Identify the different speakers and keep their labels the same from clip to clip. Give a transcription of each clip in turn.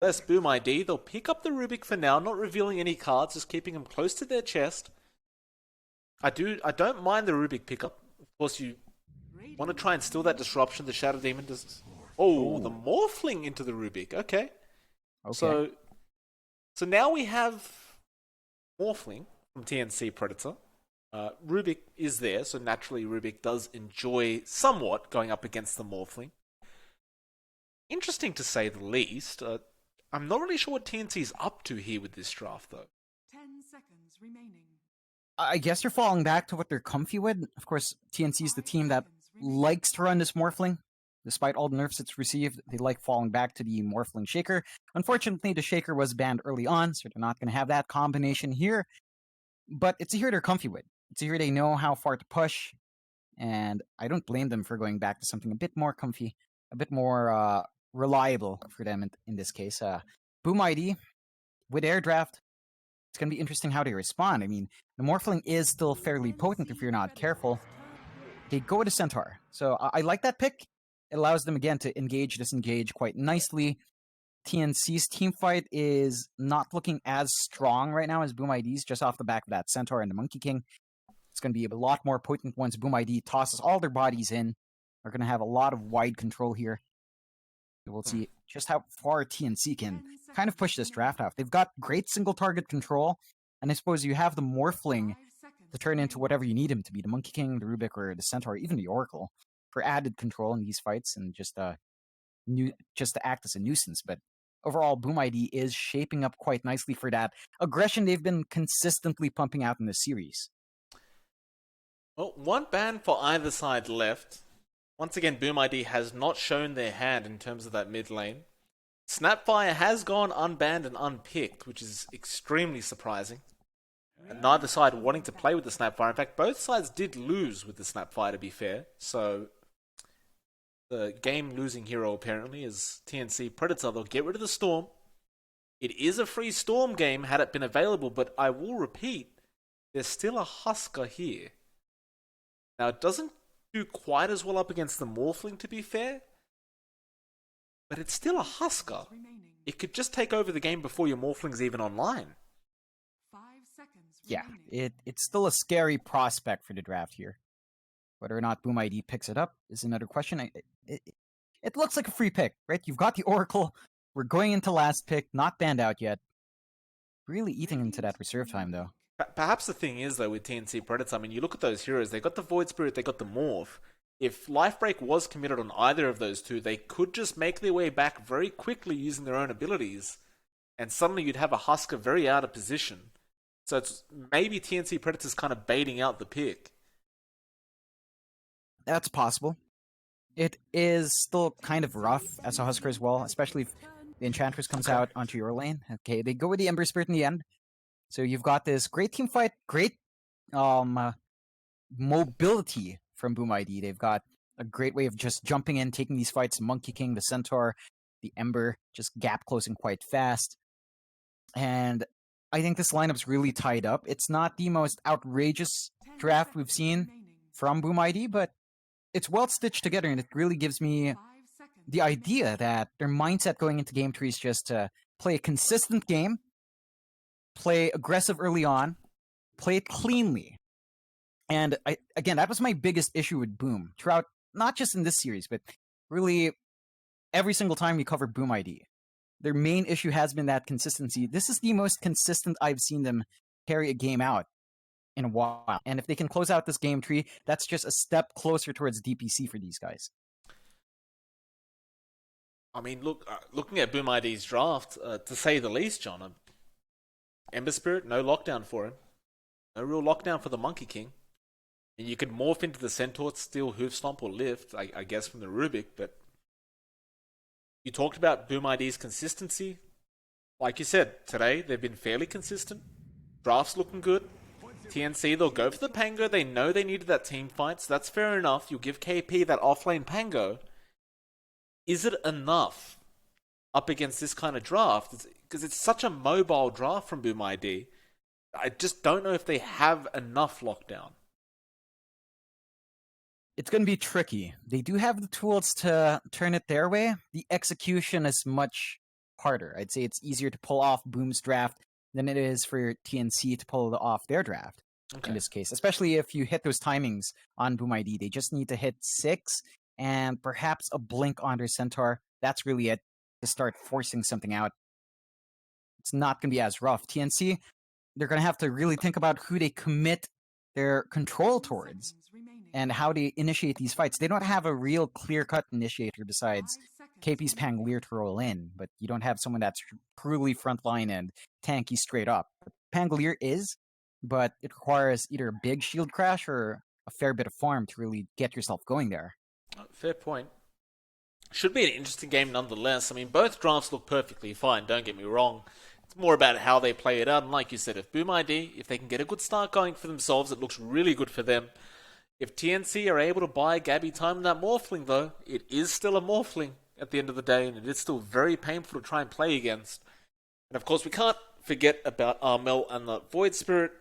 Speaker 1: Less Boom ID. They'll pick up the Rubik for now, not revealing any cards, just keeping them close to their chest. I don't mind the Rubik pickup. Of course, you want to try and steal that disruption. The Shadow Demon does. Oh, the
Speaker 2: Oh,
Speaker 1: Morphling into the Rubik. Okay,
Speaker 2: okay.
Speaker 1: so so now we have Morphling from TNC Predator. Rubik is there, so naturally Rubik does enjoy somewhat going up against the Morphling. Interesting to say the least. I'm not really sure what TNC's up to here with this draft, though.
Speaker 3: 10 seconds remaining.
Speaker 2: I guess they're falling back to what they're comfy with. Of course, TNC is the team that likes to run this Morphling. Despite all the nerfs it's received, they like falling back to the Morphling Shaker. Unfortunately, the Shaker was banned early on, so they're not going to have that combination here. But it's a hero they're comfy with. It's a hero they know how far to push, and I don't blame them for going back to something a bit more comfy, a bit more reliable for them in this case. Boom ID, with Air Draft, it's going to be interesting how they respond. I mean, the Morphling is still fairly potent if you're not careful. They go with a Centaur. So I like that pick. It allows them, again, to engage, disengage quite nicely. TNC's team fight is not looking as strong right now as Boom ID's, just off the back of that Centaur and the Monkey King. It's going to be a lot more potent once Boom ID tosses all their bodies in. They're going to have a lot of wide control here. We'll see just how far TNC can kind of push this draft off. They've got great single target control, and I suppose you have the Morphling to turn into whatever you need him to be, the Monkey King, the Rubik, or the Centaur, even the Oracle, for added control in these fights and just to act as a nuisance. But overall, Boom ID is shaping up quite nicely for that aggression they've been consistently pumping out in this series.
Speaker 1: Well, one ban for either side left. Once again, Boom ID has not shown their hand in terms of that mid lane. Snapfire has gone unbanned and unpicked, which is extremely surprising. And neither side wanting to play with the Snapfire. In fact, both sides did lose with the Snapfire, to be fair. So, the game-losing hero, apparently, is TNC Predator. They'll get rid of the Storm. It is a free Storm game, had it been available, but I will repeat, there's still a Husker here. Now, it doesn't do quite as well up against the Morphling, to be fair, but it's still a Husker. It could just take over the game before your Morphling's even online.
Speaker 3: 5 seconds
Speaker 2: Yeah,
Speaker 3: remaining.
Speaker 2: it's still a scary prospect for the draft here. Whether or not Boom ID picks it up is another question. It looks like a free pick, right? You've got the Oracle. We're going into last pick, not banned out yet. Really eating into that reserve time, though.
Speaker 1: Perhaps the thing is, though, with TNC Predator, I mean, you look at those heroes, they got the Void Spirit, they got the Morph. If Lifebreak was committed on either of those two, they could just make their way back very quickly using their own abilities, and suddenly you'd have a Husker very out of position. So it's maybe TNC Predator's kind of baiting out the pick.
Speaker 2: That's possible. It is still kind of rough as a Husker as well, especially if the Enchantress comes out onto your lane. Okay, they go with the Ember Spirit in the end. So you've got this great team fight, great mobility from Boom ID. They've got a great way of just jumping in, taking these fights. Monkey King, the Centaur, the Ember, just gap closing quite fast. And I think this lineup's really tied up. It's not the most outrageous draft we've seen from Boom ID, but it's well stitched together, and it really gives me the idea that their mindset going into game 3 is just to play a consistent game, play aggressive early on, play it cleanly. And again, that was my biggest issue with Boom throughout, not just in this series, but really every single time we covered Boom ID. Their main issue has been that consistency. This is the most consistent I've seen them carry a game out in a while. And if they can close out this game 3, that's just a step closer towards DPC for these guys.
Speaker 1: I mean, looking at Boom ID's draft, to say the least, John, Ember Spirit, no lockdown for him. No real lockdown for the Monkey King. And you could morph into the Centaur, steal Hoof Stomp or Lift, I guess, from the Rubik, but you talked about Boom ID's consistency. Like you said, today they've been fairly consistent. Draft's looking good. TNC, they'll go for the Pango. They know they needed that team fight, so that's fair enough. You'll give KP that offlane Pango. Is it enough up against this kind of draft? Because it's such a mobile draft from Boom ID. I just don't know if they have enough lockdown.
Speaker 2: It's going to be tricky. They do have the tools to turn it their way. The execution is much harder. I'd say it's easier to pull off Boom's draft than it is for TNC to pull off their draft in this case, especially if you hit those timings on Boom ID. They just need to hit 6 and perhaps a blink on their Centaur. That's really it to start forcing something out. It's not going to be as rough. TNC, they're going to have to really think about who they commit their control towards and how they initiate these fights. They don't have a real clear-cut initiator besides KP's Pangolier to roll in, but you don't have someone that's truly frontline and tanky straight up. Pangolier is, but it requires either a big shield crash or a fair bit of farm to really get yourself going there.
Speaker 1: Fair point. Should be an interesting game nonetheless. I mean, both drafts look perfectly fine, don't get me wrong. It's more about how they play it out, and like you said, if Boom ID, if they can get a good start going for themselves, it looks really good for them. If TNC are able to buy Gabby time in that Morphling, though, it is still a Morphling at the end of the day, and it is still very painful to try and play against. And of course, we can't forget about Armel and the Void Spirit.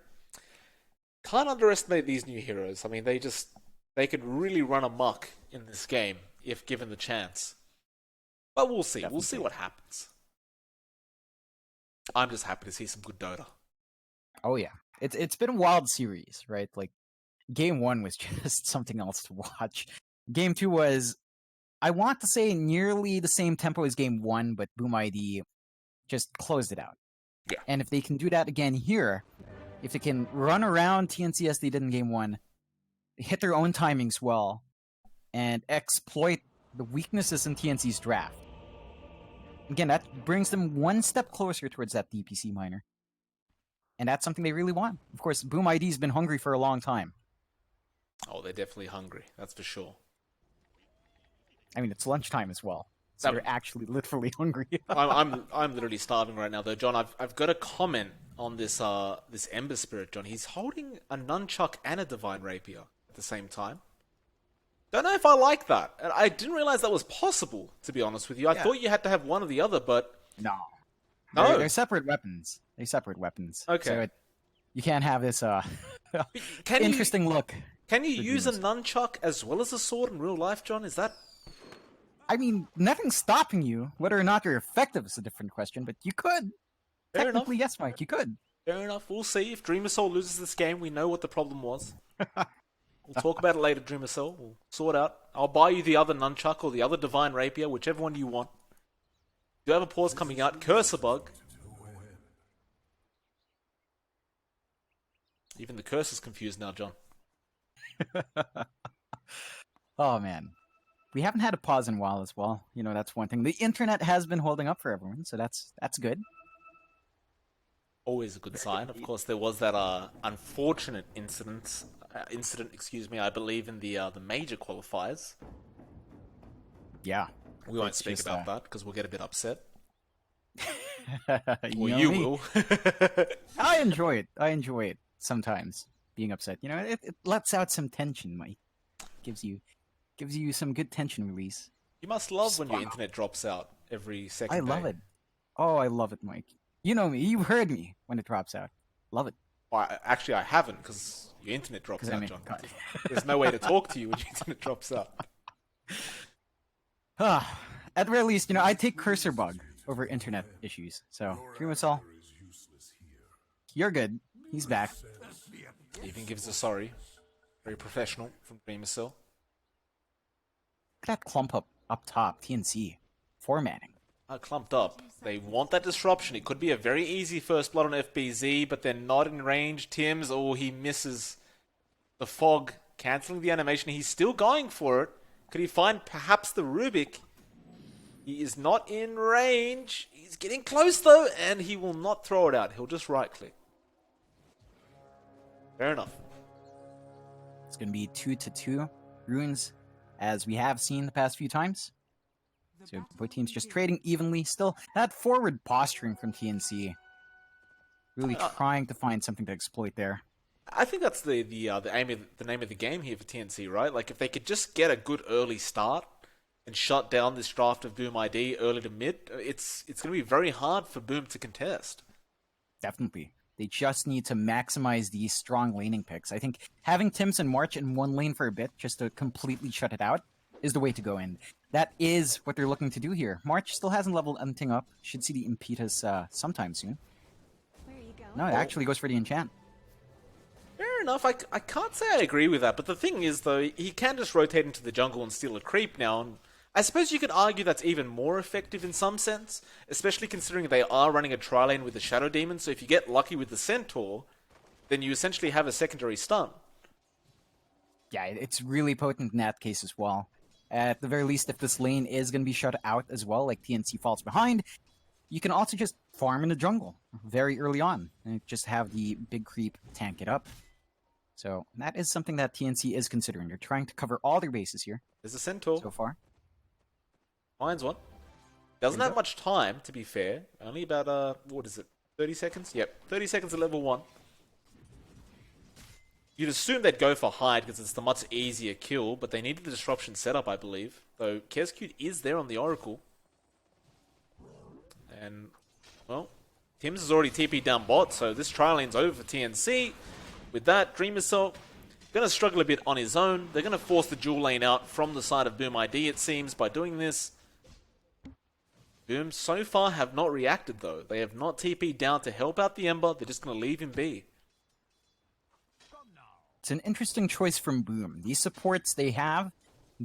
Speaker 1: Can't underestimate these new heroes. I mean, they could really run amok in this game if given the chance. But we'll see. Definitely. We'll see what happens. I'm just happy to see some good Dota.
Speaker 2: Oh yeah, it's been a wild series, right? Like game 1 was just something else to watch. Game 2 was, I want to say, nearly the same tempo as game 1, but Boom ID just closed it out.
Speaker 1: Yeah.
Speaker 2: And if they can do that again here, if they can run around TNC as they did in game 1, hit their own timings well, and exploit the weaknesses in TNC's draft, again, that brings them one step closer towards that DPC minor. And that's something they really want. Of course, Boom ID's been hungry for a long time.
Speaker 1: Oh, they're definitely hungry. That's for sure.
Speaker 2: I mean, it's lunchtime as well. So they're actually literally hungry.
Speaker 1: I'm literally starving right now, though, John. I've got a comment on this this Ember Spirit, John. He's holding a nunchuck and a Divine Rapier at the same time. Don't know if I like that. And I didn't realize that was possible, to be honest with you. I thought you had to have one or the other, but...
Speaker 2: No.
Speaker 1: No.
Speaker 2: They're separate weapons. They're separate weapons.
Speaker 1: Okay.
Speaker 2: So you can't have this interesting look.
Speaker 1: Can you use a nunchuck as well as a sword in real life, John? Is that...
Speaker 2: I mean, nothing's stopping you. Whether or not you're effective is a different question, but you could.
Speaker 1: Fair
Speaker 2: Technically,
Speaker 1: enough.
Speaker 2: Yes, Mike, you could.
Speaker 1: Fair enough. We'll see. If Dreamer Soul loses this game, we know what the problem was. We'll talk about it later, Dreamer Soul. We'll sort out. I'll buy you the other nunchuck or the other Divine Rapier, whichever one you want. Do you have a pause coming out? Cursor Bug. Even the curse is confused now, John.
Speaker 2: Oh, man. We haven't had a pause in a while as well. You know, that's one thing. The internet has been holding up for everyone, so that's good.
Speaker 1: Always a good sign. Of course, there was that unfortunate incident, I believe, in the major qualifiers.
Speaker 2: Yeah.
Speaker 1: We won't speak about that because we'll get a bit upset.
Speaker 2: Well,
Speaker 1: you will.
Speaker 2: I enjoy it sometimes, being upset. You know, it lets out some tension, Mike. Gives you some good tension release.
Speaker 1: You must love when your internet drops out every second.
Speaker 2: I love it. Oh, I love it, Mike. You know me. You've heard me when it drops out. Love it.
Speaker 1: Well, actually, I haven't because your internet drops out, John. There's no way to talk to you when your internet drops out.
Speaker 2: At the very least, you know, I take Cursor Bug over internet issues. So, Dreamasol, you're good. He's back.
Speaker 1: Even gives a sorry. Very professional from Dreamasol.
Speaker 2: Look at that clump up top. TNC. 4-manning.
Speaker 1: Clumped up. They want that disruption. It could be a very easy first blood on FBZ, but they're not in range. Tim's, he misses the fog, cancelling the animation. He's still going for it. Could he find perhaps the Rubik? He is not in range. He's getting close though, and he will not throw it out. He'll just right click. Fair enough.
Speaker 2: It's going to be 2-2 runes, as we have seen the past few times. So both teams just trading evenly. Still, that forward posturing from TNC. Really trying to find something to exploit there.
Speaker 1: I think that's the name of the game here for TNC, right? Like, if they could just get a good early start and shut down this draft of Boom ID early to mid, it's going to be very hard for Boom to contest.
Speaker 2: Definitely. They just need to maximize these strong laning picks. I think having Tims and March in one lane for a bit, just to completely shut it out, is the way to go in. That is what they're looking to do here. March still hasn't leveled anything up. Should see the impetus sometime soon. No, it actually goes for the enchant.
Speaker 1: Fair enough. I can't say I agree with that, but the thing is, though, he can just rotate into the jungle and steal a creep now, and I suppose you could argue that's even more effective in some sense, especially considering they are running a tri-lane with the Shadow Demon, so if you get lucky with the Centaur, then you essentially have a secondary stun.
Speaker 2: Yeah, it's really potent in that case as well. At the very least, if this lane is going to be shut out as well, like TNC falls behind, you can also just farm in the jungle very early on and just have the big creep tank it up. So that is something that TNC is considering. They're trying to cover all their bases here
Speaker 1: There's a Centaur.
Speaker 2: so far.
Speaker 1: Finds one. Doesn't have much time, to be fair. Only about, what is it, 30 seconds? Yep, 30 seconds at level 1. You'd assume they'd go for hide because it's the much easier kill, but they needed the disruption setup, I believe. Though Kescute is there on the Oracle. And, well, Tim's has already TP'd down bot, so this trial lane's over for TNC. With that, Dream Assault going to struggle a bit on his own. They're going to force the dual lane out from the side of Boom ID, it seems, by doing this. Boom so far have not reacted, though. They have not TP'd down to help out the Ember. They're just going to leave him be.
Speaker 2: It's an interesting choice from Boom. These supports they have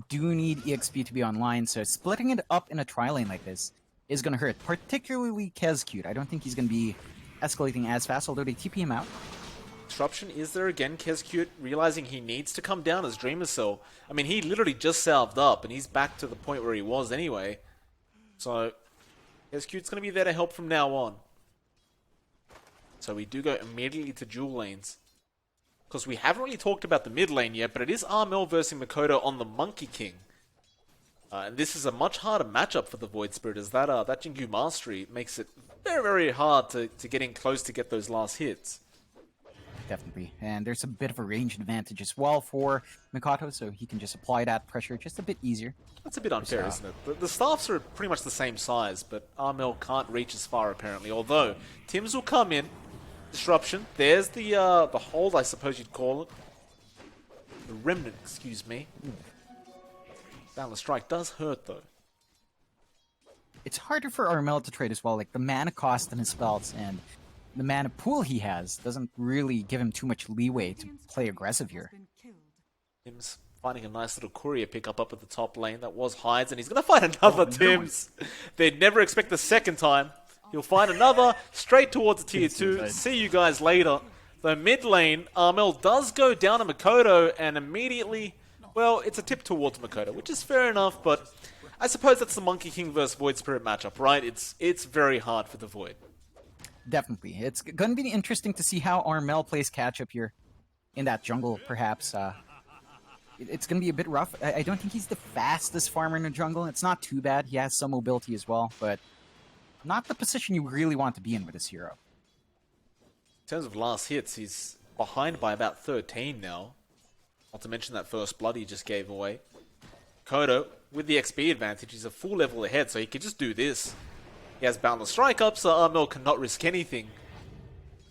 Speaker 2: do need EXP to be online, so splitting it up in a tri-lane like this is going to hurt, particularly Kescute. I don't think he's going to be escalating as fast, although they TP him out.
Speaker 1: Disruption is there again. Kescute realizing he needs to come down as Dreamer Cell. I mean, he literally just salved up, and he's back to the point where he was anyway. So, Kescute's going to be there to help from now on. So we do go immediately to dual lanes. Because we haven't really talked about the mid lane yet, but it is Armel versus Makoto on the Monkey King. And this is a much harder matchup for the Void Spirit, as that Jingu Mastery makes it very, very hard to get in close to get those last hits.
Speaker 2: Definitely. And there's a bit of a range advantage as well for Mikoto, so he can just apply that pressure just a bit easier.
Speaker 1: That's a bit unfair, isn't it? The staffs are pretty much the same size, but Armel can't reach as far, apparently. Although, Tims will come in. Disruption. There's the hold, I suppose you'd call it. The remnant, excuse me. Boundless Strike does hurt, though.
Speaker 2: It's harder for Armel to trade as well. Like, the mana cost in his spells and the mana pool he has doesn't really give him too much leeway to play aggressive here.
Speaker 1: Tims finding a nice little courier pickup up at the top lane. That was Hides, and he's going to find another Tims. They'd never expect the second time. He'll find another straight towards the tier 2. See you guys later. The mid lane, Armel does go down to Makoto, and immediately, well, it's a tip towards Makoto, which is fair enough, but I suppose that's the Monkey King versus Void Spirit matchup, right? It's very hard for the Void.
Speaker 2: Definitely. It's going to be interesting to see how Armel plays catch-up here in that jungle, perhaps. It's going to be a bit rough. I don't think he's the fastest farmer in the jungle. It's not too bad. He has some mobility as well, but not the position you really want to be in with this hero.
Speaker 1: In terms of last hits, he's behind by about 13 now. Not to mention that first blood he just gave away. Kodo, with the XP advantage, he's a full level ahead, so he can just do this. He has Boundless Strike up, so Armel cannot risk anything.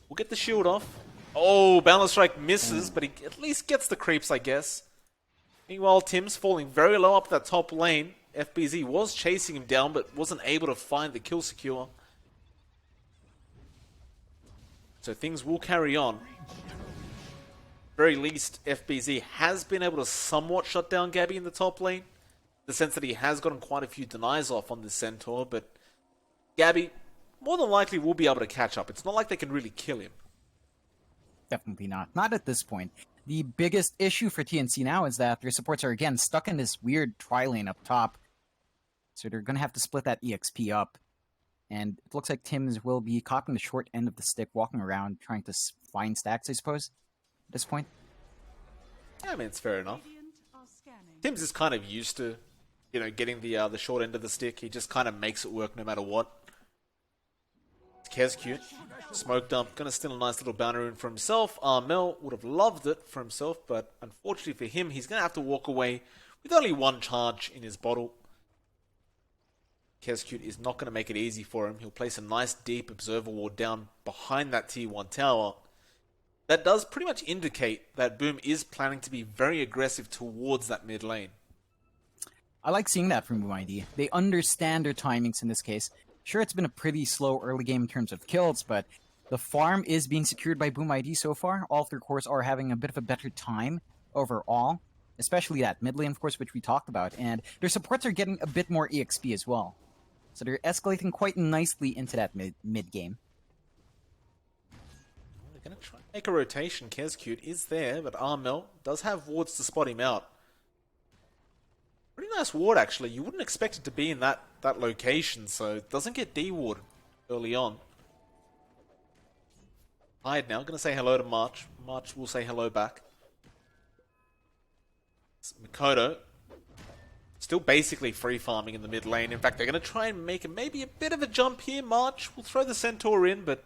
Speaker 1: We'll get the shield off. Oh, Boundless Strike misses, but he at least gets the creeps, I guess. Meanwhile, Tim's falling very low up that top lane. FBZ was chasing him down, but wasn't able to find the kill secure. So things will carry on. Very least, FBZ has been able to somewhat shut down Gabby in the top lane. In the sense that he has gotten quite a few denies off on this Centaur, but Gabby more than likely will be able to catch up. It's not like they can really kill him.
Speaker 2: Definitely not. Not at this point. The biggest issue for TNC now is that their supports are, again, stuck in this weird tri-lane up top. So they're going to have to split that EXP up. And it looks like Tims will be copying the short end of the stick, walking around, trying to find stacks, I suppose, at this point.
Speaker 1: Yeah, I mean, it's fair enough. Tims is kind of used to, getting the short end of the stick. He just kind of makes it work no matter what. Kescute, smoke dump, gonna steal a nice little bounty rune for himself. Armel would have loved it for himself, but unfortunately for him, he's gonna have to walk away with only one charge in his bottle. Kescute is not gonna make it easy for him. He'll place a nice deep observer ward down behind that T1 tower. That does pretty much indicate that Boom is planning to be very aggressive towards that mid lane.
Speaker 2: I like seeing that from BoomID. They understand their timings in this case. Sure, it's been a pretty slow early game in terms of kills, but the farm is being secured by BoomID so far. All of their cores are having a bit of a better time overall, especially that mid lane, of course, which we talked about, and their supports are getting a bit more EXP as well. So they're escalating quite nicely into that mid game.
Speaker 1: They're going to try and make a rotation. Kescute is there, but Armel does have wards to spot him out. Pretty nice ward, actually. You wouldn't expect it to be in that location, so it doesn't get D-warded early on. Hyde now, going to say hello to March. March will say hello back. It's Mikoto still basically free farming in the mid lane. In fact, they're going to try and make maybe a bit of a jump here. March will throw the Centaur in, but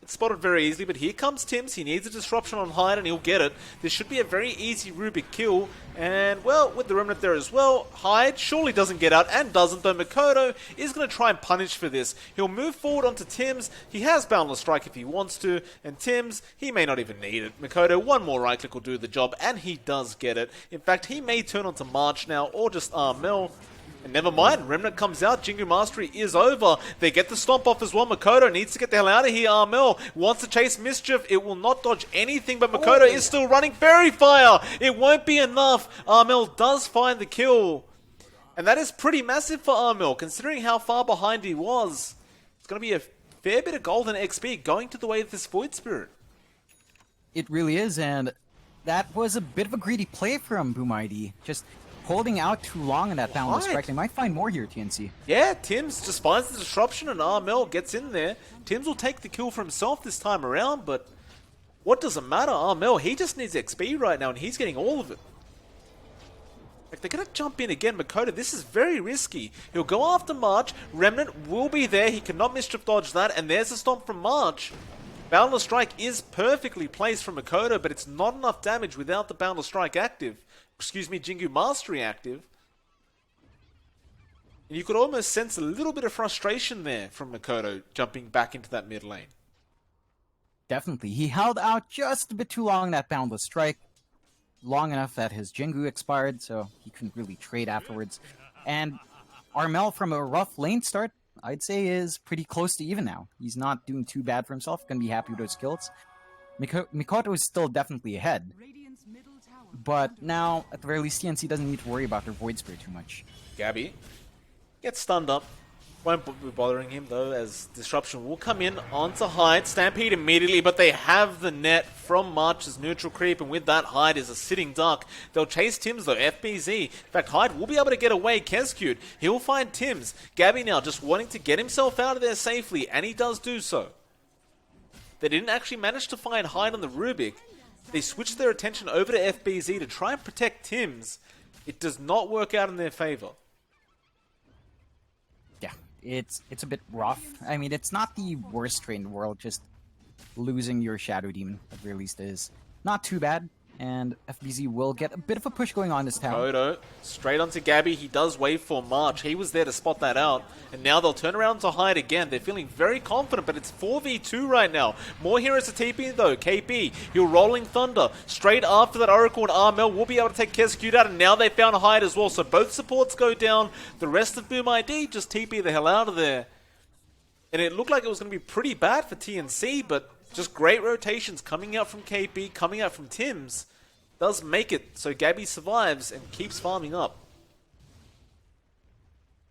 Speaker 1: it's spotted very easily. But here comes Tims. He needs a disruption on Hyde, and he'll get it. This should be a very easy Rubik kill. And, well, with the Remnant there as well, Hyde surely doesn't get out, and doesn't, though Mikoto is going to try and punish for this. He'll move forward onto Tims. He has Boundless Strike if he wants to, and Tims, he may not even need it. Mikoto, one more right click will do the job, and he does get it. In fact, he may turn onto March now, or just Armel. And never mind, Remnant comes out, Jingu Mastery is over. They get the stomp off as well. Mikoto needs to get the hell out of here. Armel wants to chase Mischief. It will not dodge anything, but Mikoto is still running. Fairy Fire! It won't be enough. Armel does find the kill. And that is pretty massive for Armel, considering how far behind he was. It's going to be a fair bit of golden XP going to the way of this Void Spirit.
Speaker 2: It really is, and that was a bit of a greedy play from BoomID. Just holding out too long in that Boundless Strike. They might find more here, TNC.
Speaker 1: Yeah, Tims just finds the disruption and Armel gets in there. Tims will take the kill for himself this time around, but what does it matter? Armel, he just needs XP right now and he's getting all of it. Like, they're going to jump in again. Mikoto, this is very risky. He'll go after March. Remnant will be there. He cannot mischief dodge that, and there's a stomp from March. Boundless Strike is perfectly placed from Mikoto, but it's not enough damage without the Boundless Strike active. Excuse me, Jingu Mastery active. And you could almost sense a little bit of frustration there from Mikoto jumping back into that mid lane.
Speaker 2: Definitely. He held out just a bit too long in that Boundless Strike. Long enough that his Jingu expired, so he couldn't really trade afterwards. And Armel, from a rough lane start, I'd say is pretty close to even now. He's not doing too bad for himself. Gonna be happy with those kills. Mikoto is still definitely ahead. But now, at the very least, TNC doesn't need to worry about their Void Spirit too much.
Speaker 1: Gabby gets stunned up. Won't be bothering him, though, as Disruption will come in onto Hyde. Stampede immediately, but they have the net from March's neutral creep, and with that, Hyde is a sitting duck. They'll chase Tims, though, FBZ. In fact, Hyde will be able to get away. Kescute, he'll find Tims. Gabby now just wanting to get himself out of there safely, and he does do so. They didn't actually manage to find Hyde on the Rubik. They switched their attention over to FBZ to try and protect Tims. It does not work out in their favor.
Speaker 2: Yeah, it's a bit rough. I mean, it's not the worst trade in the world, just losing your Shadow Demon, at the very least, is not too bad. And FBZ will get a bit of a push going on this tower.
Speaker 1: Kodo, straight onto Gabby. He does wait for March. He was there to spot that out. And now they'll turn around to Hyde again. They're feeling very confident, but it's 4v2 right now. More heroes to TP though. KP, he'll Rolling Thunder. Straight after that, Oracle and Armel will be able to take Kescute out, and now they found Hyde as well. So both supports go down. The rest of BoomID just TP the hell out of there. And it looked like it was going to be pretty bad for TNC, but just great rotations coming out from KP, coming out from Tims. Does make it so Gabby survives and keeps farming up.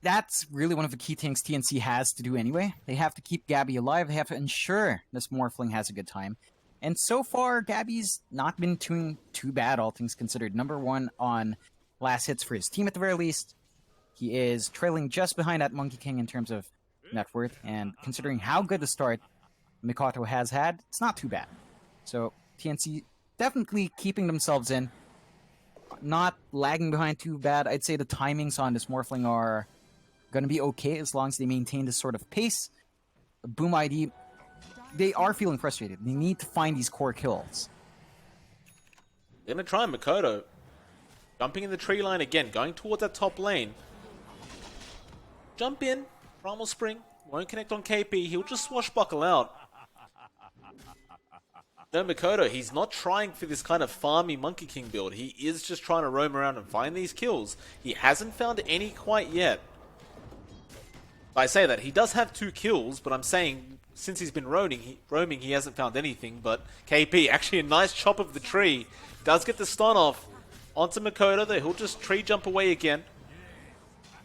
Speaker 2: That's really one of the key things TNC has to do anyway. They have to keep Gabby alive. They have to ensure this Morphling has a good time. And so far, Gabby's not been doing too bad, all things considered. Number one on last hits for his team at the very least. He is trailing just behind that Monkey King in terms of net worth. And considering how good a start Mikoto has had, it's not too bad. So TNC definitely keeping themselves in. Not lagging behind too bad. I'd say the timings on this Morphling are going to be okay as long as they maintain this sort of pace. BoomID, they are feeling frustrated. They need to find these core kills.
Speaker 1: They're going to try Mikoto. Jumping in the tree line again, going towards that top lane. Jump in. Primal Spring. Won't connect on KP. He'll just swashbuckle out. No, Makoto, he's not trying for this kind of farmy Monkey King build. He is just trying to roam around and find these kills. He hasn't found any quite yet. I say that, he does have 2 kills, but I'm saying since he's been roaming, he hasn't found anything. But KP, actually a nice chop of the tree, does get the stun off onto Makoto, though he'll just tree jump away again.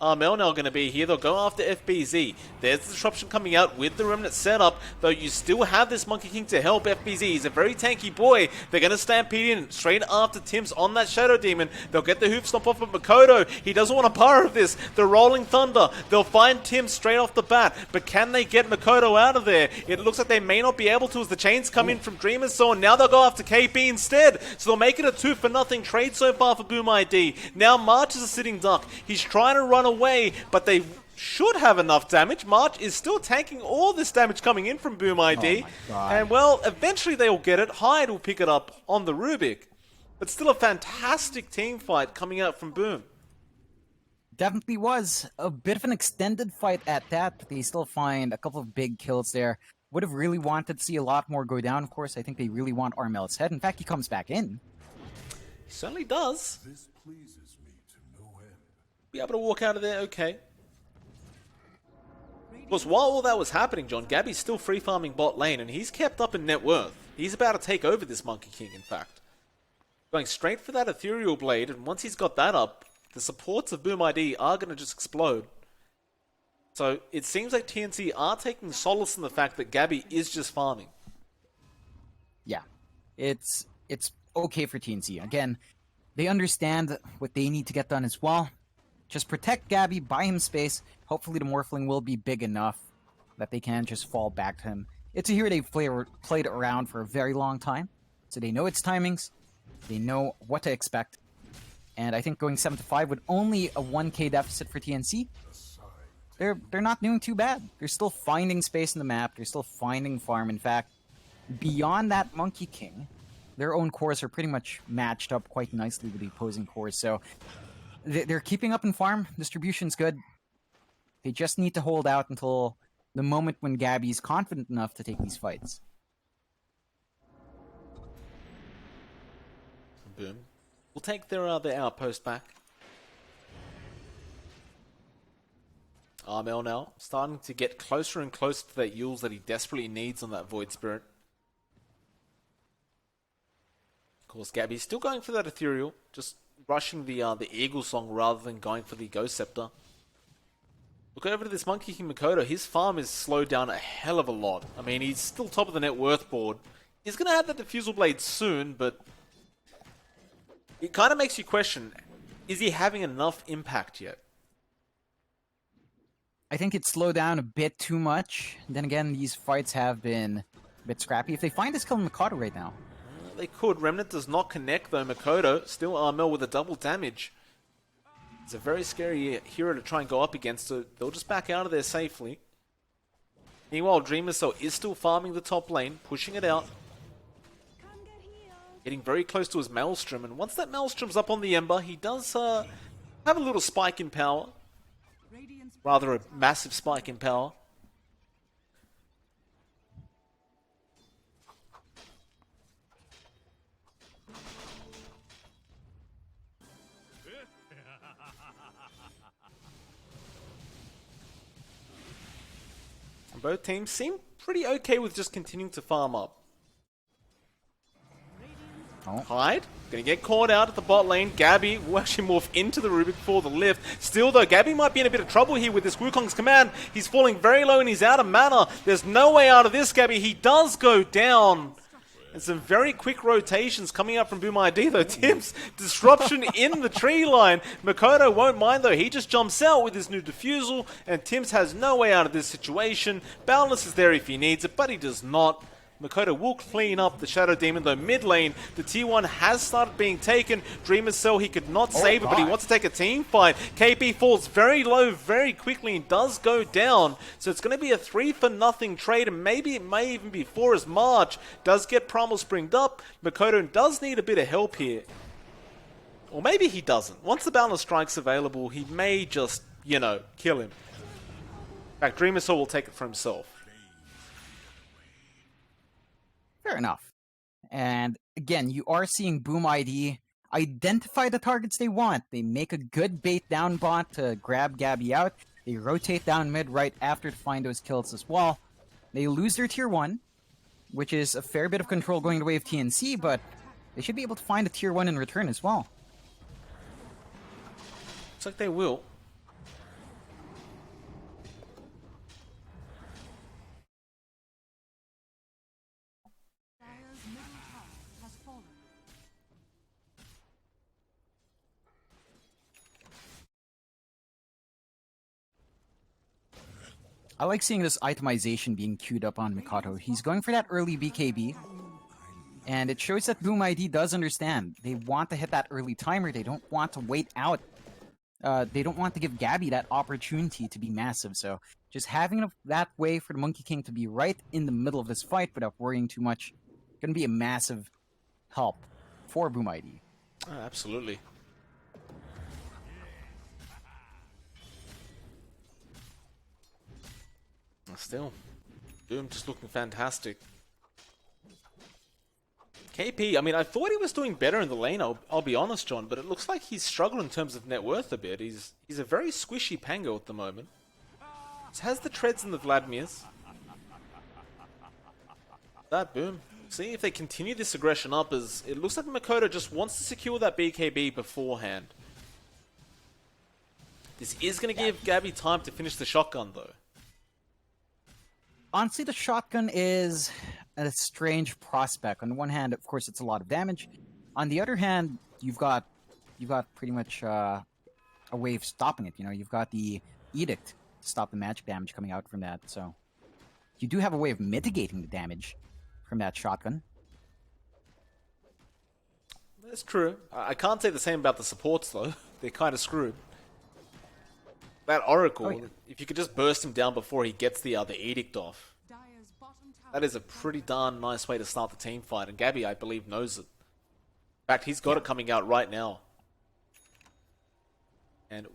Speaker 1: Armel now going to be here. They'll go after FBZ. There's the disruption coming out with the Remnant setup, though you still have this Monkey King to help FBZ. He's a very tanky boy. They're going to stampede in straight after Tim's on that Shadow Demon. They'll get the hoof stomp off of Makoto. He doesn't want a part of this. The Rolling Thunder. They'll find Tim straight off the bat, but can they get Makoto out of there? It looks like they may not be able to as the chains come in from Dreamer's Soul, and now they'll go after KP instead. So they'll make it a 2-for-0 trade so far for Boom ID. Now March is a sitting duck. He's trying to run away, but they should have enough damage. March is still tanking all this damage coming in from Boom ID. And well, eventually they'll get it. Hyde will pick it up on the Rubik. But still a fantastic team fight coming out from Boom.
Speaker 2: Definitely was a bit of an extended fight at that, but they still find a couple of big kills there. Would have really wanted to see a lot more go down, of course. I think they really want Armel's head. In fact, he comes back in.
Speaker 1: He certainly does.
Speaker 4: This pleases me to no end.
Speaker 1: Be able to walk out of there okay. Of course, while all that was happening, John, Gabby's still free farming bot lane, and he's kept up in net worth. He's about to take over this Monkey King, in fact. Going straight for that Ethereal Blade, and once he's got that up, the supports of Boom ID are going to just explode. So it seems like TNC are taking solace in the fact that Gabby is just farming.
Speaker 2: Yeah, it's okay for TNC. Again, they understand what they need to get done as well. Just protect Gabby, buy him space. Hopefully the Morphling will be big enough that they can just fall back to him. It's a hero they've played around for a very long time, so they know its timings, they know what to expect. And I think going 7-5 with only a 1k deficit for TNC, they're not doing too bad. They're still finding space in the map, they're still finding farm. In fact, beyond that Monkey King, their own cores are pretty much matched up quite nicely with the opposing cores, so they're keeping up in farm. Distribution's good. They just need to hold out until the moment when Gabby's confident enough to take these fights.
Speaker 1: Boom. We'll take their outpost back. Armel now starting to get closer and closer to that Yules that he desperately needs on that Void Spirit. Of course, Gabby's still going for that Ethereal, just rushing the Eagle Song rather than going for the Ghost Scepter. Look over to this Monkey King Makoto. His farm is slowed down a hell of a lot. I mean, he's still top of the net worth board. He's going to have that Diffusal Blade soon, but it kind of makes you question, is he having enough impact yet?
Speaker 2: I think it's slowed down a bit too much. Then again, these fights have been a bit scrappy. If they find this kill in Makoto right now,
Speaker 1: They could. Remnant does not connect though. Makoto still Armel with a double damage. It's a very scary hero to try and go up against, so they'll just back out of there safely. Meanwhile, Dreamer's Soul is still farming the top lane, pushing it out. Getting very close to his Maelstrom, and once that Maelstrom's up on the Ember, he does have a little spike in power. Rather a massive spike in power. And both teams seem pretty okay with just continuing to farm up. Hyde, gonna get caught out at the bot lane. Gabby will actually morph into the Rubik for the lift. Still though, Gabby might be in a bit of trouble here with this Wukong's command. He's falling very low and he's out of mana. There's no way out of this, Gabby. He does go down. And some very quick rotations coming up from Boom ID though. Tim's disruption in the tree line. Makoto won't mind though. He just jumps out with his new Diffusal, and Tim's has no way out of this situation. Boundless is there if he needs it, but he does not. Makoto will clean up the Shadow Demon, though mid lane, the T1 has started being taken. Dreamer's Cell, he could not save it, but he wants to take a team fight. KP falls very low very quickly and does go down. So it's going to be a 3-for-0 trade, and maybe it may even be 4 as March does get Primal Springed up. Makoto does need a bit of help here. Or maybe he doesn't. Once the Boundless Strike's available, he may just, you know, kill him. In fact, Dreamer's Cell will take it for himself.
Speaker 2: fair enough. And again, you are seeing Boom ID identify the targets they want. They make a good bait down bot to grab Gabby out. They rotate down mid right after to find those kills as well. They lose their tier 1, which is a fair bit of control going the way of TNC, but they should be able to find a tier 1 in return as well.
Speaker 1: Looks like they will.
Speaker 3: Dire's middle tower has fallen.
Speaker 2: I like seeing this itemization being queued up on Mikato. He's going for that early BKB, and it shows that Boom ID does understand. They want to hit that early timer. They don't want to wait out. They don't want to give Gabby that opportunity to be massive. So just having that way for the Monkey King to be right in the middle of this fight without worrying too much, going to be a massive help for Boom ID.
Speaker 1: Oh, absolutely. Still, Boom just looking fantastic. KP, I mean, I thought he was doing better in the lane, I'll be honest, John, but it looks like he's struggled in terms of net worth a bit. He's a very squishy Pango at the moment. He has the treads and the Vladimirs. That Boom. See if they continue this aggression up, as it looks like Makoto just wants to secure that BKB beforehand. This is going to give Gabby time to finish the shotgun, though.
Speaker 2: Honestly, the shotgun is a strange prospect. On the one hand, of course, it's a lot of damage. On the other hand, you've got pretty much a way of stopping it. You know, you've got the edict to stop the magic damage coming out from that. So you do have a way of mitigating the damage from that shotgun.
Speaker 1: That's true. I can't say the same about the supports, though. They're kind of screwed. That Oracle, if you could just burst him down before he gets the edict off,
Speaker 3: Dire's bottom tower
Speaker 1: that is a pretty darn nice way to start the team fight, and Gabby, I believe, knows it. In fact, he's got it coming out right now. And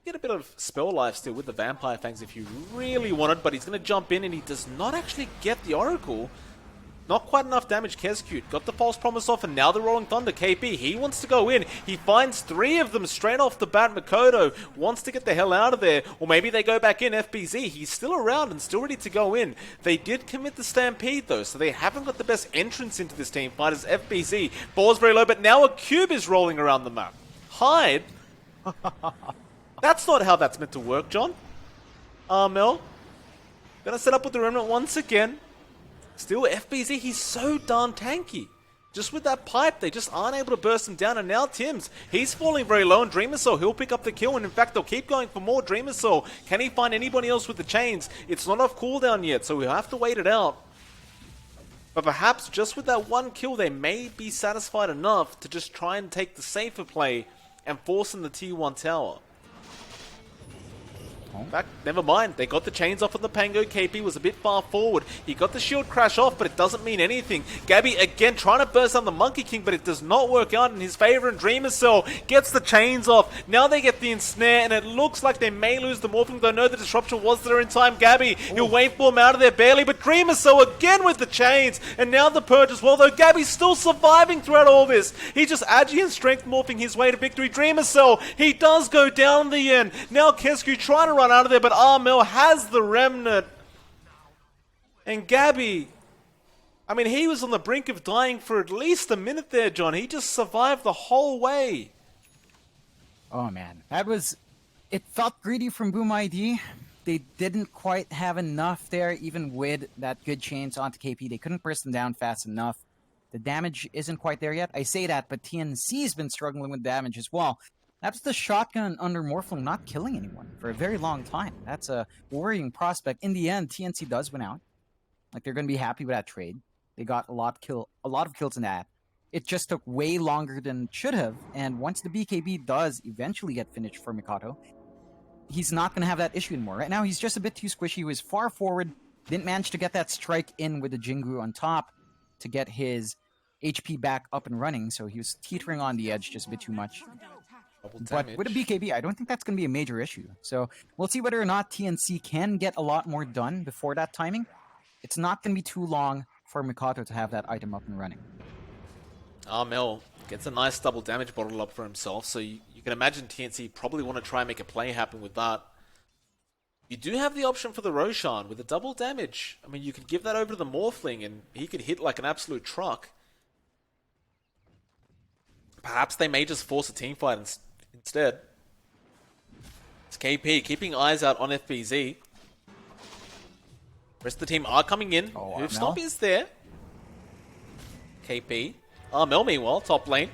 Speaker 1: get a bit of spell life still with the Vampire Fangs if you really want it, but he's going to jump in and he does not actually get the Oracle. Not quite enough damage. Kescute got the false promise off, and now the Rolling Thunder. KP, he wants to go in. He finds 3 of them straight off the bat. Makoto wants to get the hell out of there. Or maybe they go back in. FBZ, he's still around and still ready to go in. They did commit the Stampede, though, so they haven't got the best entrance into this team fight as FBZ. Ball's very low, but now a cube is rolling around the map. Hide? That's not how that's meant to work, John. Mel. Gonna set up with the Remnant once again. Still, FBZ, he's so darn tanky. Just with that pipe, they just aren't able to burst him down. And now Tim's, he's falling very low, and Dreamer Soul, he'll pick up the kill. And in fact, they'll keep going for more Dreamer Soul. Can he find anybody else with the chains? It's not off cooldown yet, so we'll have to wait it out. But perhaps just with that one kill, they may be satisfied enough to just try and take the safer play and force in the T1 tower. In fact, never mind. They got the chains off of the Pango. KP was a bit far forward. He got the shield crash off, but it doesn't mean anything. Gabby again trying to burst down the Monkey King, but it does not work out in his favor. And Dreamer Cell gets the chains off. Now they get the ensnare, and it looks like they may lose the Morphing, though no, the disruption was there in time. Gabby, he'll wait for him out of there barely, but Dreamer Cell again with the chains, and now the purge as well, though Gabby's still surviving throughout all this. He just Agi and Strength morphing his way to victory. Dreamer Cell, he does go down in the end. Now Kesku trying to run out of there, but Armel has the Remnant. And Gabby, I mean, he was on the brink of dying for at least a minute there, John. He just survived the whole way.
Speaker 2: Oh man, it felt greedy from Boom ID. They didn't quite have enough there, even with that good chains onto KP. They couldn't burst them down fast enough. The damage isn't quite there yet. I say that, but TNC's been struggling with damage as well. That's the shotgun under Morphling not killing anyone for a very long time. That's a worrying prospect. In the end, TNC does win out. Like, they're going to be happy with that trade. They got a lot of kills in that. It just took way longer than it should have. And once the BKB does eventually get finished for Mikato, he's not going to have that issue anymore. Right now, he's just a bit too squishy. He was far forward. Didn't manage to get that strike in with the Jingu on top to get his HP back up and running. So he was teetering on the edge just a bit too much. But with a BKB, I don't think that's going to be a major issue. So we'll see whether or not TNC can get a lot more done before that timing. It's not going to be too long for Mikato to have that item up and running.
Speaker 1: Armel gets a nice double damage bottle up for himself, so you can imagine TNC probably want to try and make a play happen with that. You do have the option for the Roshan with a double damage. I mean, you could give that over to the Morphling and he could hit like an absolute truck. Perhaps they may just force a team fight instead. It's KP keeping eyes out on FBZ. Rest of the team are coming in. Hoofstomp is there. KP. Armel, meanwhile, top lane.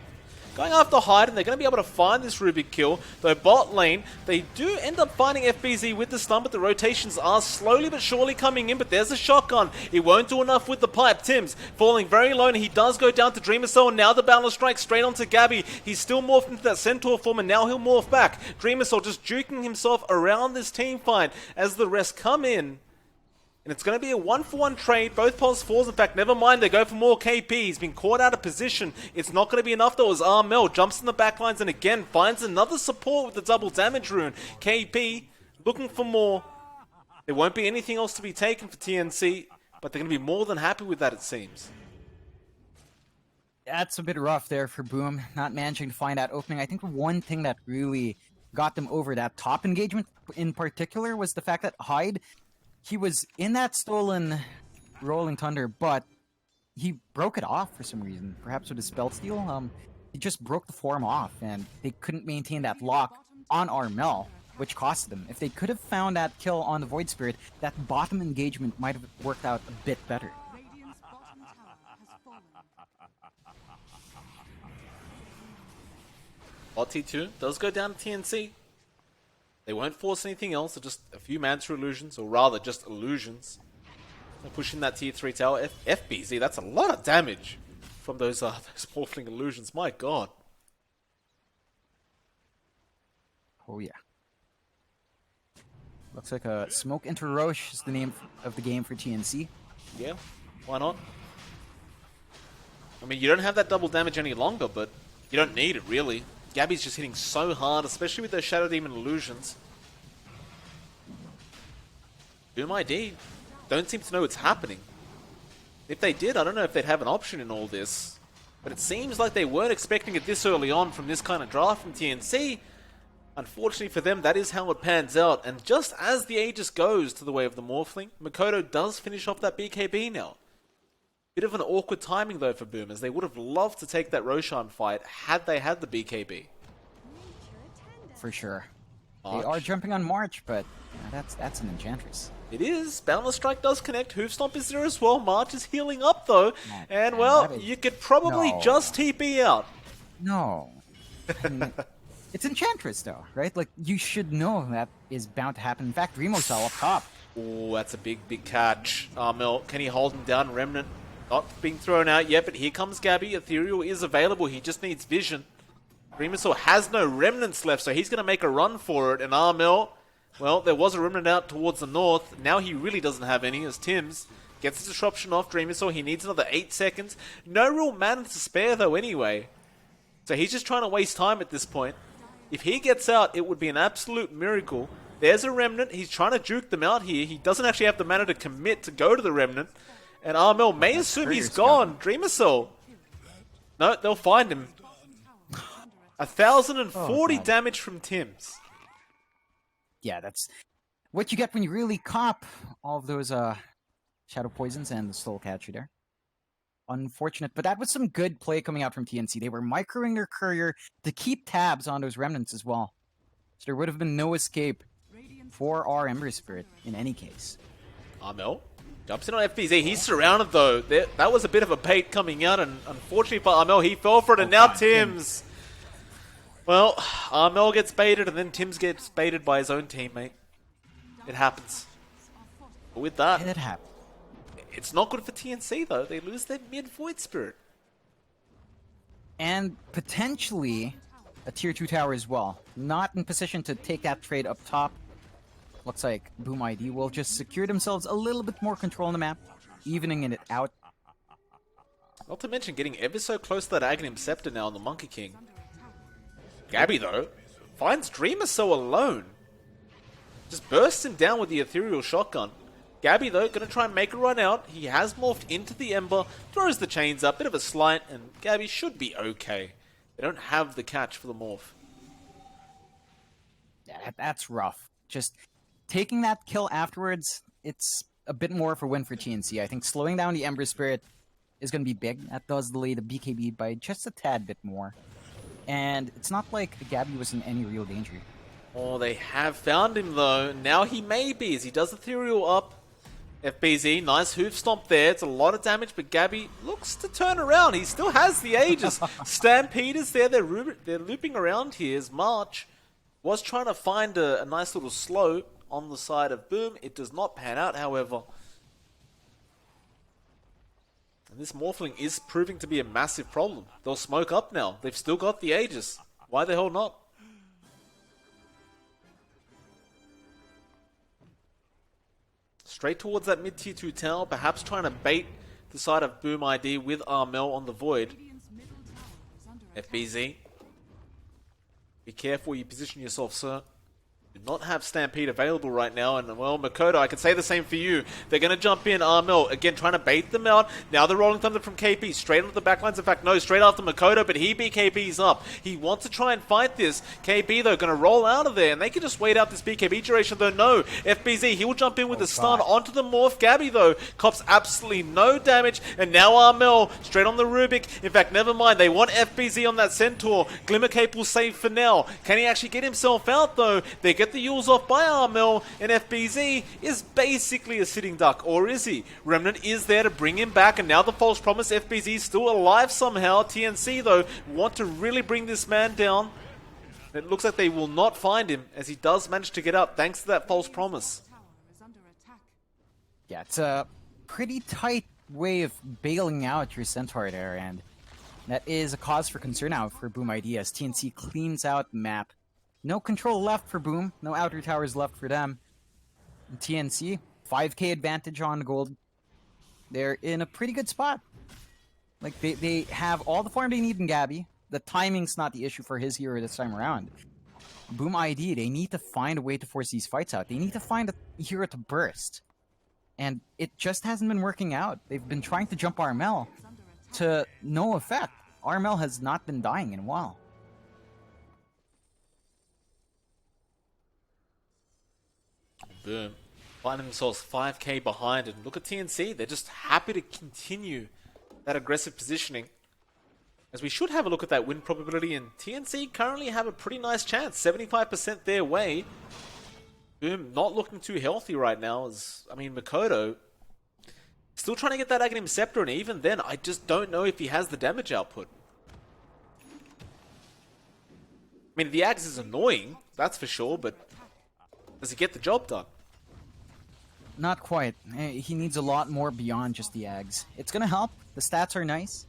Speaker 1: Going after Hyde, and they're going to be able to find this Rubik kill. Though bot lane, they do end up finding FBZ with the stun, but the rotations are slowly but surely coming in. But there's a shotgun. It won't do enough with the pipe. Tim's falling very low, and he does go down to Dreamer Soul. And now the Boundless Strike straight onto Gabby. He's still morphed into that Centaur form, and now he'll morph back. Dreamer Soul just juking himself around this team fight as the rest come in. And it's going to be a 1-for-1 trade. Both pulse falls. In fact, never mind. They go for more KP. He's been caught out of position. It's not going to be enough though as Armel jumps in the backlines and again finds another support with the double damage rune. KP looking for more. There won't be anything else to be taken for TNC, but they're going to be more than happy with that, it seems.
Speaker 2: That's a bit rough there for Boom, not managing to find that opening. I think one thing that really got them over that top engagement in particular was the fact that Hyde, he was in that stolen Rolling Thunder, but he broke it off for some reason. Perhaps with his spell steal. He just broke the form off, and they couldn't maintain that lock on Armel, which cost them. If they could have found that kill on the Void Spirit, that bottom engagement might have worked out a bit better.
Speaker 3: Radiant's bottom tower has fallen.
Speaker 1: Bot T2 does go down to TNC. They won't force anything else, so just a few Mantra illusions, or rather just illusions. They're pushing that tier 3 tower. FBZ, that's a lot of damage from those Morphling illusions, my god.
Speaker 2: Oh yeah. Looks like a Smoke into Roche is the name of the game for TNC.
Speaker 1: Yeah, why not? I mean, you don't have that double damage any longer, but you don't need it really. Gabby's just hitting so hard, especially with those Shadow Demon illusions. Boom ID don't seem to know what's happening. If they did, I don't know if they'd have an option in all this. But it seems like they weren't expecting it this early on from this kind of draft from TNC. Unfortunately for them, that is how it pans out. And just as the Aegis goes to the way of the Morphling, Mikoto does finish off that BKB now. Bit of an awkward timing though for Boom, as they would have loved to take that Roshan fight had they had the BKB.
Speaker 2: For sure.
Speaker 1: March.
Speaker 2: They are jumping on March, but that's an Enchantress.
Speaker 1: It is. Boundless Strike does connect. Hoofstomp is there as well. March is healing up though. And well, you could probably just TP out.
Speaker 2: No. I mean, it's Enchantress though, right? Like, you should know that is bound to happen. In fact, Remo saw up top.
Speaker 1: Oh, that's a big catch. Armel, can he hold him down? Remnant not being thrown out yet, but here comes Gabby. Ethereal is available. He just needs vision. Remasaur has no remnants left, so he's going to make a run for it. And Armel, well, there was a remnant out towards the north. Now he really doesn't have any, as Tims gets the disruption off Dreamosaur. He needs another 8 seconds. No real mana to spare, though, anyway. So he's just trying to waste time at this point. If he gets out, it would be an absolute miracle. There's a remnant. He's trying to juke them out here. He doesn't actually have the mana to commit to go to the remnant. And Armel may assume he's gone. Dreamosaur. No, they'll find him. 1,040 damage from Tims.
Speaker 2: Yeah, that's what you get when you really cop all of those Shadow Poisons and the Soul Catcher there. Unfortunate, but that was some good play coming out from TNC. They were microing their courier to keep tabs on those remnants as well. So there would have been no escape for our Ember Spirit in any case.
Speaker 1: Armel jumps in on FBZ. He's surrounded though. That was a bit of a bait coming out, and unfortunately for Armel, he fell for it, and now Tims. Well, Armel gets baited, and then Tims gets baited by his own teammate. It happens. But with that,
Speaker 2: It happened.
Speaker 1: it's not good for TNC though. They lose their mid-Void Spirit.
Speaker 2: And potentially a tier 2 tower as well. Not in position to take that trade up top. Looks like Boom ID will just secure themselves a little bit more control on the map, evening it out.
Speaker 1: Not to mention getting ever so close to that Aghanim Scepter now on the Monkey King. Gabby, though, finds Dreamer so alone. Just bursts him down with the Ethereal Shotgun. Gabby, though, going to try and make a run out. He has morphed into the Ember, throws the chains up, bit of a slight, and Gabby should be okay. They don't have the catch for the morph.
Speaker 2: Yeah, that's rough. Just taking that kill afterwards, it's a bit more of a win for TNC. I think slowing down the Ember Spirit is going to be big. That does delay the BKB by just a tad bit more. And it's not like Gabby was in any real danger.
Speaker 1: Oh, they have found him, though. Now he may be, as he does Ethereal up. FBZ, nice hoof stomp there. It's a lot of damage, but Gabby looks to turn around. He still has the Aegis. Stampede is there. They're looping around here as March was trying to find a nice little slow on the side of Boom. It does not pan out, however. And this Morphling is proving to be a massive problem. They'll smoke up now. They've still got the Aegis. Why the hell not? Straight towards that mid-tier 2 tower, perhaps trying to bait the side of Boom ID with Armel on the Void. FBZ. Be careful you position yourself, sir. Do not have Stampede available right now, and well, Makoto, I can say the same for you. They're going to jump in, Armel, again, trying to bait them out. Now they're rolling Thunder from KP, straight onto the backlines. In fact, no, straight after Makoto, but he BKB's up. He wants to try and fight this. KP, though, going to roll out of there, and they can just wait out this BKB duration, though, no. FBZ, he will jump in with the stun onto the Morph. Gabby, though, cops absolutely no damage, and now Armel, straight on the Rubik. In fact, never mind, they want FBZ on that Centaur. Glimmer Cape will save for now. Can he actually get himself out, though? They get the Yules off by Armel, and FBZ is basically a sitting duck, or is he? Remnant is there to bring him back, and now the false promise. FBZ is still alive somehow. TNC, though, want to really bring this man down. It looks like they will not find him, as he does manage to get up thanks to that false promise.
Speaker 2: Yeah, it's a pretty tight way of bailing out your Centaur there, and that is a cause for concern now for Boom ID as TNC cleans out the map. No control left for Boom, no outer towers left for them. And TNC, 5k advantage on gold. They're in a pretty good spot. Like, they have all the farm they need in Gabby. The timing's not the issue for his hero this time around. Boom ID, they need to find a way to force these fights out. They need to find a hero to burst. And it just hasn't been working out. They've been trying to jump Armel to no effect. Armel has not been dying in a while.
Speaker 1: Boom. Finding themselves 5k behind, and look at TNC. They're just happy to continue that aggressive positioning. As we should have a look at that win probability, and TNC currently have a pretty nice chance. 75% their way. Boom, not looking too healthy right now. I mean, Makoto still trying to get that Aghanim Scepter, and even then, I just don't know if he has the damage output. I mean, the Axe is annoying, that's for sure, but does he get the job done?
Speaker 2: Not quite. He needs a lot more beyond just the Ags. It's gonna help. The stats are nice.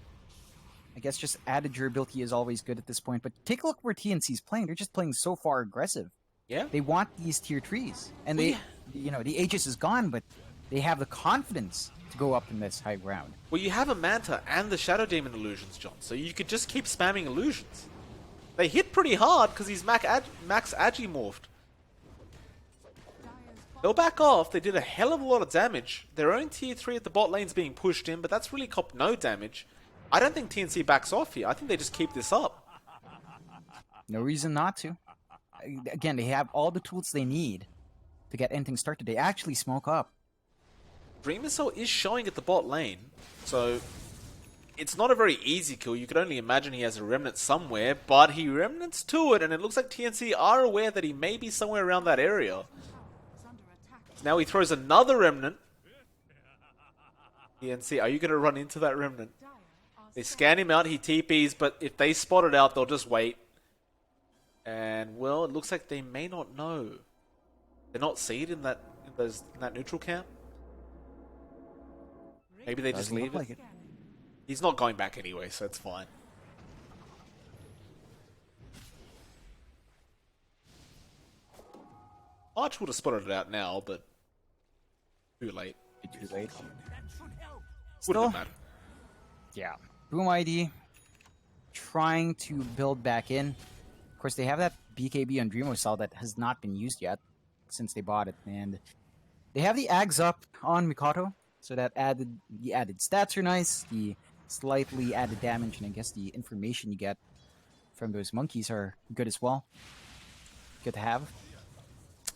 Speaker 2: I guess just added durability is always good at this point, but take a look where TNC's playing. They're just playing so far aggressive.
Speaker 1: Yeah.
Speaker 2: They want these tier 3s. And they, you know, the Aegis is gone, but they have the confidence to go up in this high ground.
Speaker 1: Well, you have a Manta and the Shadow Demon illusions, John, so you could just keep spamming illusions. They hit pretty hard because he's max Agi morphed. They'll back off. They did a hell of a lot of damage. Their own tier 3 at the bot lane's being pushed in, but that's really copped no damage. I don't think TNC backs off here. I think they just keep this up.
Speaker 2: No reason not to. Again, they have all the tools they need to get anything started. They actually smoke up.
Speaker 1: Dream Missile is showing at the bot lane, so it's not a very easy kill. You could only imagine he has a Remnant somewhere, but he Remnants to it, and it looks like TNC are aware that he may be somewhere around that area. Now he throws another Remnant. TNC, are you going to run into that Remnant? They scan him out, he TPs, but if they spot it out, they'll just wait. And, well, it looks like they may not know. They're not seed in that neutral camp. Maybe they just leave it. He's not going back anyway, so it's fine. Arch would have spotted it out now, but too late.
Speaker 2: Too late.
Speaker 1: Wouldn't have mattered.
Speaker 2: Yeah. Boom ID trying to build back in. Of course, they have that BKB on Dreamo Cell that has not been used yet since they bought it, and They have the Ags up on Mikoto, so the added stats are nice. The slightly added damage, and I guess the information you get from those monkeys are good as well. Good to have.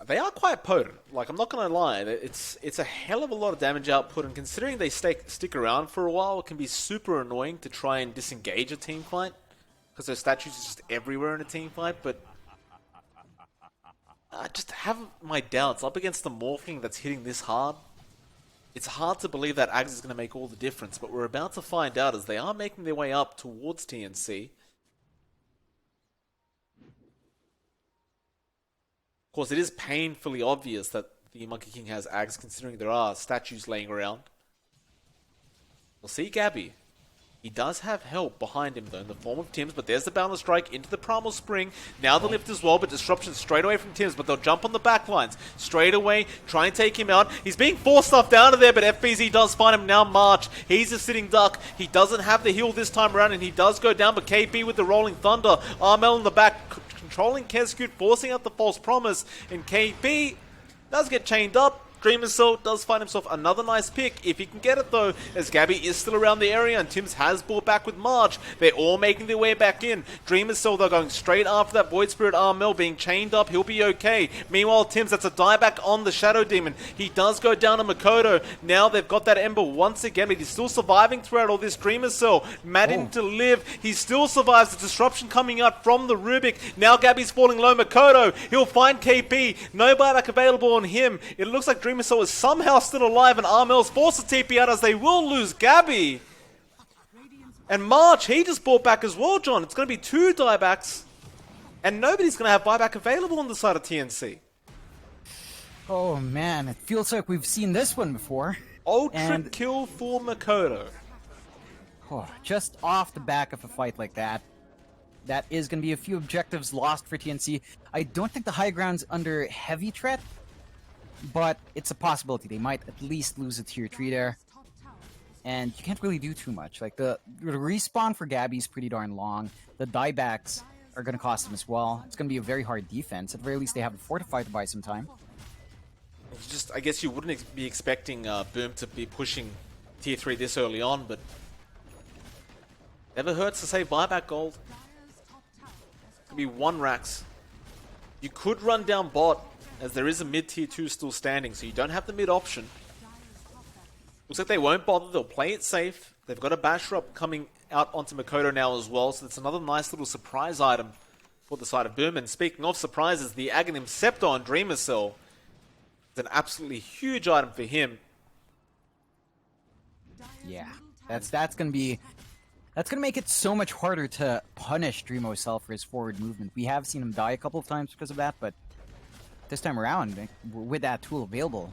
Speaker 1: They are quite potent. Like, I'm not going to lie. It's a hell of a lot of damage output, and considering they stick around for a while, it can be super annoying to try and disengage a team fight. Because their statues are just everywhere in a team fight, but I just have my doubts. Up against the Morphling that's hitting this hard, it's hard to believe that Ags is going to make all the difference, but we're about to find out as they are making their way up towards TNC. Of course, it is painfully obvious that the Monkey King has Ags, considering there are statues laying around. We'll see Gabby. He does have help behind him, though, in the form of Tims, but there's the Boundless Strike into the Primal Spring. Now the lift as well, but disruption straight away from Tims, but they'll jump on the backlines. Straight away, try and take him out. He's being forced stuffed out of there, but FBZ does find him now. March, he's a sitting duck. He doesn't have the heal this time around, and he does go down, but KB with the Rolling Thunder. Armel in the back, controlling Kescute, forcing out the False Promise, and KB does get chained up. Dreamer Cell does find himself another nice pick, if he can get it though, as Gabby is still around the area and Tims has brought back with March. They're all making their way back in. Dreamer Cell, they're going straight after that Void Spirit Armel being chained up. He'll be okay. Meanwhile, Tims, that's a dieback on the Shadow Demon. He does go down to Makoto. Now they've got that Ember once again, but he's still surviving throughout all this. Dreamer Cell, Madden to live. He still survives the disruption coming out from the Rubik. Now Gabby's falling low. Makoto, he'll find KP. No buyback available on him. It looks like Dreamer Cell is somehow still alive, and Armel's forced to TP out as they will lose Gabby. And March, he just brought back as well, John. It's going to be 2 diebacks, and nobody's going to have buyback available on the side of TNC.
Speaker 2: Oh man, it feels like we've seen this one before.
Speaker 1: Ultra kill for Makoto.
Speaker 2: Oh, just off the back of a fight like that, that is going to be a few objectives lost for TNC. I don't think the high ground's under heavy threat, but it's a possibility. They might at least lose a tier 3 there. And you can't really do too much. Like, the respawn for Gabby's pretty darn long. The diebacks are going to cost them as well. It's going to be a very hard defense. At the very least, they have a Fortify to buy some time.
Speaker 1: Just, I guess you wouldn't be expecting Boom to be pushing tier 3 this early on, but never hurts to save buyback gold. Could be 1 racks. You could run down bot, as there is a mid tier 2 still standing, so you don't have the mid option. Looks like they won't bother, they'll play it safe. They've got a bash drop coming out onto Makoto now as well, so that's another nice little surprise item for the side of Boom. And speaking of surprises, the Aghanim Scepter on Dreamer Cell is an absolutely huge item for him.
Speaker 2: Yeah, that's gonna make it so much harder to punish Dreamo Cell for his forward movement. We have seen him die a couple of times because of that, but this time around, with that tool available,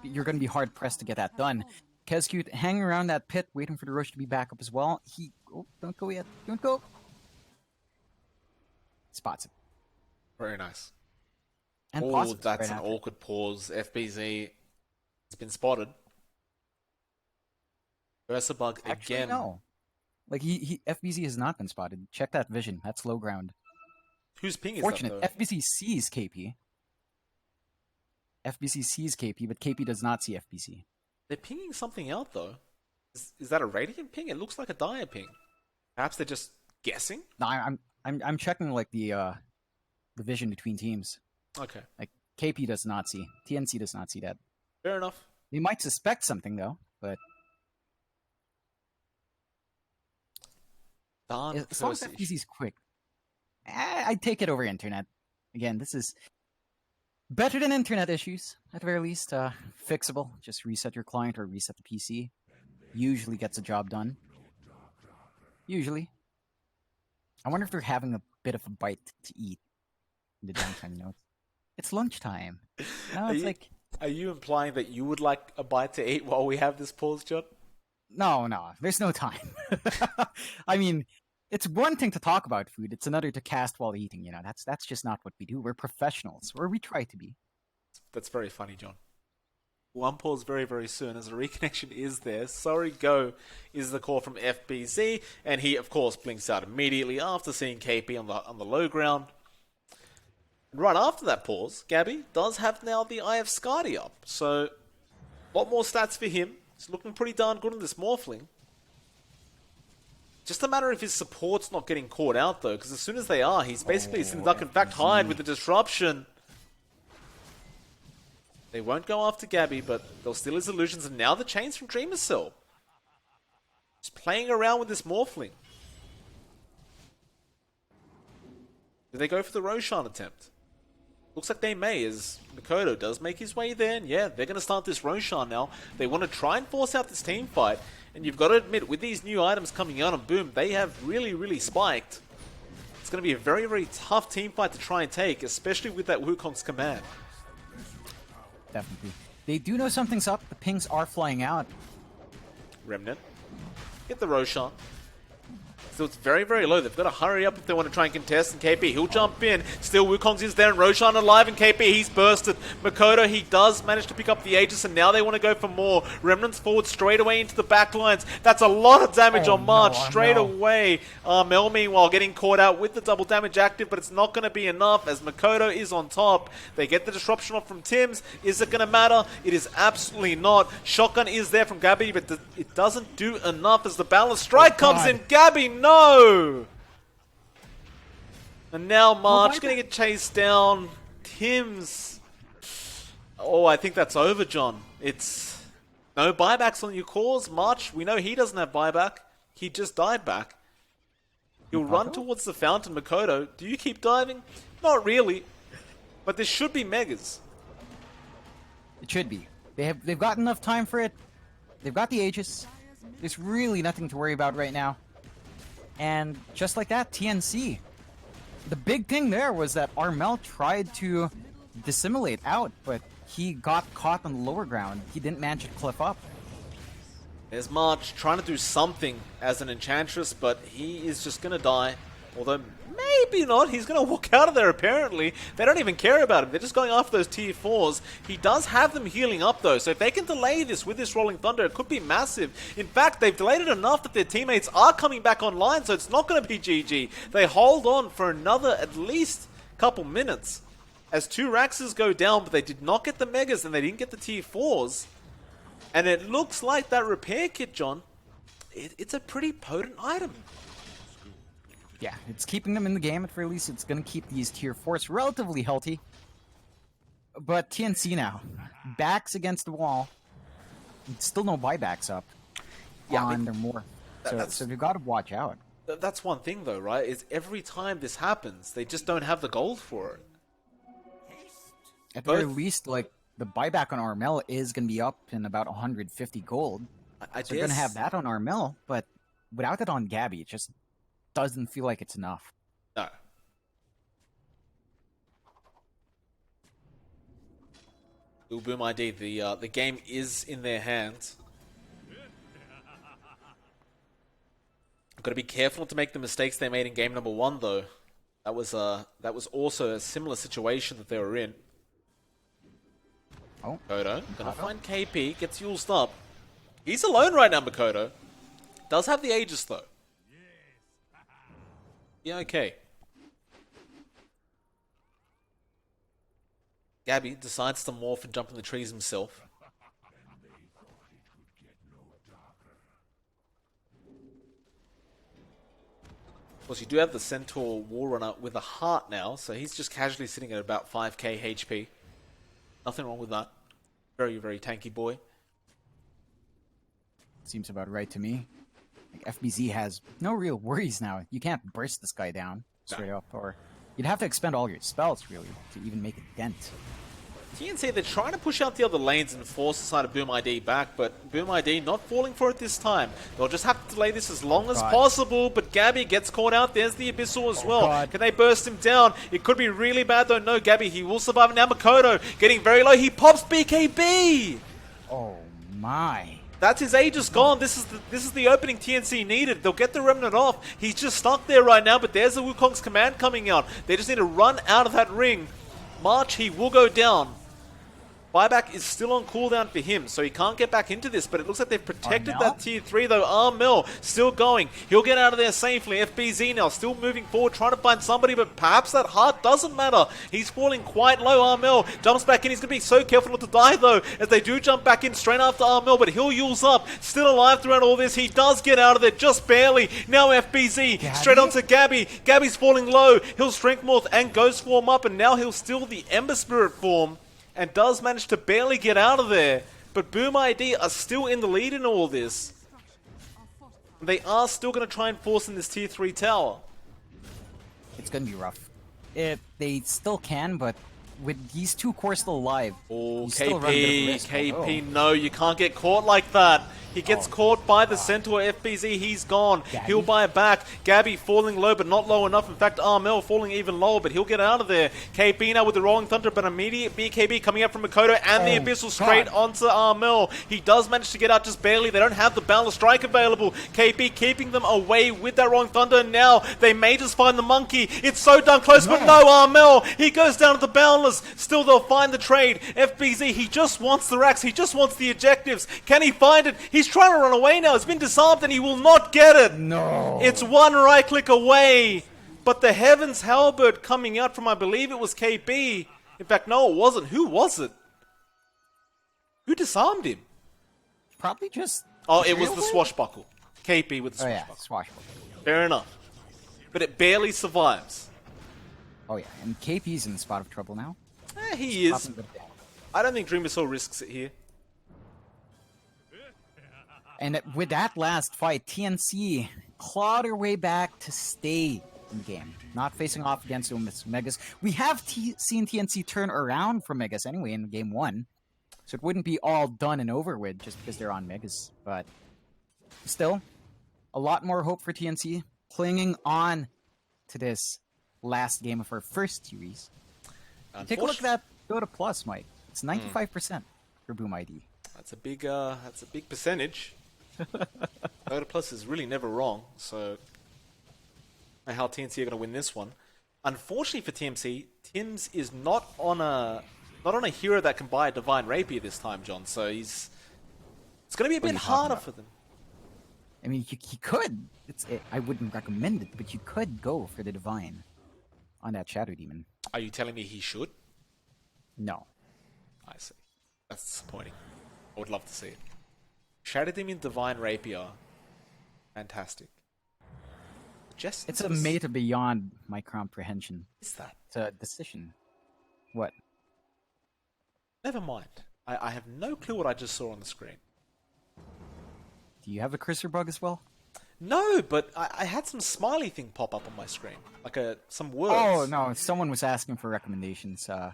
Speaker 2: you're going to be hard-pressed to get that done. Kescute hanging around that pit, waiting for the rush to be back up as well. Oh, don't go yet. Don't go. Spots it.
Speaker 1: Very nice.
Speaker 2: And
Speaker 1: oh, that's an awkward pause. FBZ has been spotted. Versabug
Speaker 2: Actually,
Speaker 1: again.
Speaker 2: no. Like, FBZ has not been spotted. Check that vision. That's low ground.
Speaker 1: Whose ping is
Speaker 2: Fortunate,
Speaker 1: that, though?
Speaker 2: FBC sees KP. FBC sees KP, but KP does not see FBC.
Speaker 1: They're pinging something out, though. Is that a Radiant ping? It looks like a Dire ping. Perhaps they're just guessing?
Speaker 2: No, I'm checking like the vision between teams.
Speaker 1: Okay.
Speaker 2: Like, KP does not see. TNC does not see that.
Speaker 1: Fair enough.
Speaker 2: They might suspect something though, but as long as FBC's quick, I'd take it over internet. Again, this is better than internet issues, at the very least. Fixable. Just reset your client or reset the PC. Usually gets the job done. Usually. I wonder if they're having a bit of a bite to eat in the downtime notes. It's lunchtime. No, it's like...
Speaker 1: Are you implying that you would like a bite to eat while we have this pause, John?
Speaker 2: No, there's no time. I mean, it's one thing to talk about food, it's another to cast while eating, you know. That's just not what we do. We're professionals, or we try to be.
Speaker 1: That's very funny, John. One pause very, very soon as a reconnection is there. Sorry, go is the call from FBZ, and he, of course, blinks out immediately after seeing KP on the low ground. Right after that pause, Gabby does have now the Eye of Skadi up. So, a lot more stats for him. He's looking pretty darn good in this Morphling. Just a matter of his support's not getting caught out, though, because as soon as they are, he's basically seen duck and fact hide with the disruption. They won't go after Gabby, but there'll still his illusions, and now the chains from Dreamer Cell. Just playing around with this Morphling. Do they go for the Roshan attempt? Looks like they may, as Mikoto does make his way there, and yeah, they're going to start this Roshan now. They want to try and force out this team fight, and you've got to admit, with these new items coming out on Boom, they have really, really spiked. It's going to be a very, very tough team fight to try and take, especially with that Wukong's command.
Speaker 2: Definitely. They do know something's up. The pings are flying out.
Speaker 1: Remnant. Get the Roshan. So it's very, very low. They've got to hurry up if they want to try and contest. And KP, he'll jump in. Still, Wukong's is there, and Roshan alive, and KP, he's bursted. Mikoto, he does manage to pick up the Aegis, and now they want to go for more. Remnants forward straight away into the back lines. That's a lot of damage on March straight away. Mel, meanwhile, getting caught out with the double damage active, but it's not going to be enough as Mikoto is on top. They get the disruption off from Tims. Is it going to matter? It is absolutely not. Shotgun is there from Gabby, but it doesn't do enough as the balance strike comes in. Gabby, no! And now March going to get chased down. Tims. Oh, I think that's over, John. It's no buybacks on your cores. March, we know he doesn't have buyback. He just died back. He'll run towards the fountain. Mikoto, do you keep diving? Not really. But this should be Megas.
Speaker 2: It should be. They've got enough time for it. They've got the Aegis. There's really nothing to worry about right now. And just like that, TNC. The big thing there was that Armel tried to dissimulate out, but he got caught on the lower ground. He didn't manage to cliff up.
Speaker 1: There's March trying to do something as an Enchantress, but he is just going to die. Although, maybe not. He's going to walk out of there, apparently. They don't even care about him. They're just going after those tier 4s. He does have them healing up, though. So if they can delay this with this Rolling Thunder, it could be massive. In fact, they've delayed it enough that their teammates are coming back online, so it's not going to be GG. They hold on for another at least couple minutes. As 2 Raxes go down, but they did not get the Megas, and they didn't get the tier 4s. And it looks like that repair kit, John, it's a pretty potent item.
Speaker 2: Yeah, it's keeping them in the game at very least. It's going to keep these tier 4s relatively healthy. But TNC now, backs against the wall. Still no buybacks up on their more. So they've got to watch out.
Speaker 1: That's one thing, though, right? Is every time this happens, they just don't have the gold for it.
Speaker 2: At the very least, like, the buyback on Armel is going to be up in about 150 gold. So they're going to have that on Armel, but without it on Gabby, it just doesn't feel like it's enough.
Speaker 1: No. Boom ID, the game is in their hands. Got to be careful not to make the mistakes they made in game number 1, though. That was also a similar situation that they were in.
Speaker 2: Oh,
Speaker 1: Mikoto gonna find KP, gets used up. He's alone right now, Mikoto. Does have the Aegis, though. Yeah, okay. Gabby decides to morph and jump in the trees himself. Of course, you do have the Centaur War Runner with a heart now, so he's just casually sitting at about 5k HP. Nothing wrong with that. Very, very tanky boy.
Speaker 2: Seems about right to me. Like, FBZ has no real worries now. You can't burst this guy down straight up, or you'd have to expend all your spells, really, to even make a dent.
Speaker 1: TNC, they're trying to push out the other lanes and force the side of Boom ID back, but Boom ID not falling for it this time. They'll just have to delay this as long as possible, but Gabby gets caught out. There's the Abyssal as well. Can they burst him down? It could be really bad, though. No, Gabby, he will survive. Now Mikoto getting very low. He pops BKB!
Speaker 2: Oh, my.
Speaker 1: That's his Aegis gone. This is the opening TNC needed. They'll get the Remnant off. He's just stuck there right now, but there's the Wukong's command coming out. They just need to run out of that ring. March, he will go down. Buyback is still on cooldown for him, so he can't get back into this, but it looks like they've protected
Speaker 2: Armel?
Speaker 1: that tier 3 though. Armel still going. He'll get out of there safely. FBZ now still moving forward, trying to find somebody, but perhaps that heart doesn't matter. He's falling quite low. Armel jumps back in. He's going to be so careful not to die though, as they do jump back in straight after Armel, but he'll use up. Still alive throughout all this. He does get out of there just barely. Now FBZ
Speaker 2: Gabby?
Speaker 1: straight onto Gabby. Gabby's falling low. He'll Strength Morph and Ghost form up, and now he'll steal the Ember Spirit form. And does manage to barely get out of there. But Boom ID are still in the lead in all this. They are still going to try and force in this tier 3 tower.
Speaker 2: It's gonna be rough. They still can, but with these two cores still alive,
Speaker 1: Oh,
Speaker 2: you still run a bit of
Speaker 1: KP,
Speaker 2: risk.
Speaker 1: KP, no, you can't get caught like that. He gets caught by the Centaur FBZ, he's gone.
Speaker 2: Gabby?
Speaker 1: He'll buy it back. Gabby falling low, but not low enough. In fact, Armel falling even lower, but he'll get out of there. KP now with the Rolling Thunder, but immediate BKB coming up from Makoto and the Abyssal straight onto Armel. He does manage to get out just barely. They don't have the Boundless Strike available. KP keeping them away with that Rolling Thunder. Now they may just find the Monkey. It's so darn close, but no, Armel. He goes down to the Boundless. Still, they'll find the trade. FBZ, he just wants the racks. He just wants the objectives. Can he find it? He's trying to run away now. It's been disarmed and he will not get it.
Speaker 2: No.
Speaker 1: It's one right click away. But the Heavens Halberd coming out from, I believe it was KB. In fact, no, it wasn't. Who was it? Who disarmed him?
Speaker 2: Probably just.
Speaker 1: Oh, it was the Swashbuckle. KP with the
Speaker 2: Oh yeah,
Speaker 1: Swashbuckle.
Speaker 2: swashbuckle.
Speaker 1: Fair enough. But it barely survives.
Speaker 2: Oh yeah, and KP's in the spot of trouble now.
Speaker 1: He is.
Speaker 2: Popping a bit down.
Speaker 1: I don't think Dream Soul risks it here.
Speaker 2: And with that last fight, TNC clawed her way back to stay in the game, not facing off against Megas. We have seen TNC turn around from Megas anyway in game 1, so it wouldn't be all done and over with just because they're on Megas. But still, a lot more hope for TNC, clinging on to this last game of our first series. Take a look at that Dota Plus, Mike. It's 95% for Boom ID.
Speaker 1: That's a big percentage. Dota Plus is really never wrong, so I know how TNC are going to win this one. Unfortunately for TMC, Tims is not on a hero that can buy a Divine Rapier this time, John. So it's going to be a bit harder for them.
Speaker 2: I mean, you could. I wouldn't recommend it, but you could go for the Divine on that Shadow Demon.
Speaker 1: Are you telling me he should?
Speaker 2: No.
Speaker 1: I see. That's disappointing. I would love to see it. Shadow Demon Divine Rapier. Fantastic.
Speaker 2: It's a meta beyond my comprehension.
Speaker 1: What is that?
Speaker 2: It's a decision. What?
Speaker 1: Never mind. I have no clue what I just saw on the screen.
Speaker 2: Do you have a cursor bug as well?
Speaker 1: No, but I had some smiley thing pop up on my screen. Like some words.
Speaker 2: Oh, no. Someone was asking for recommendations. I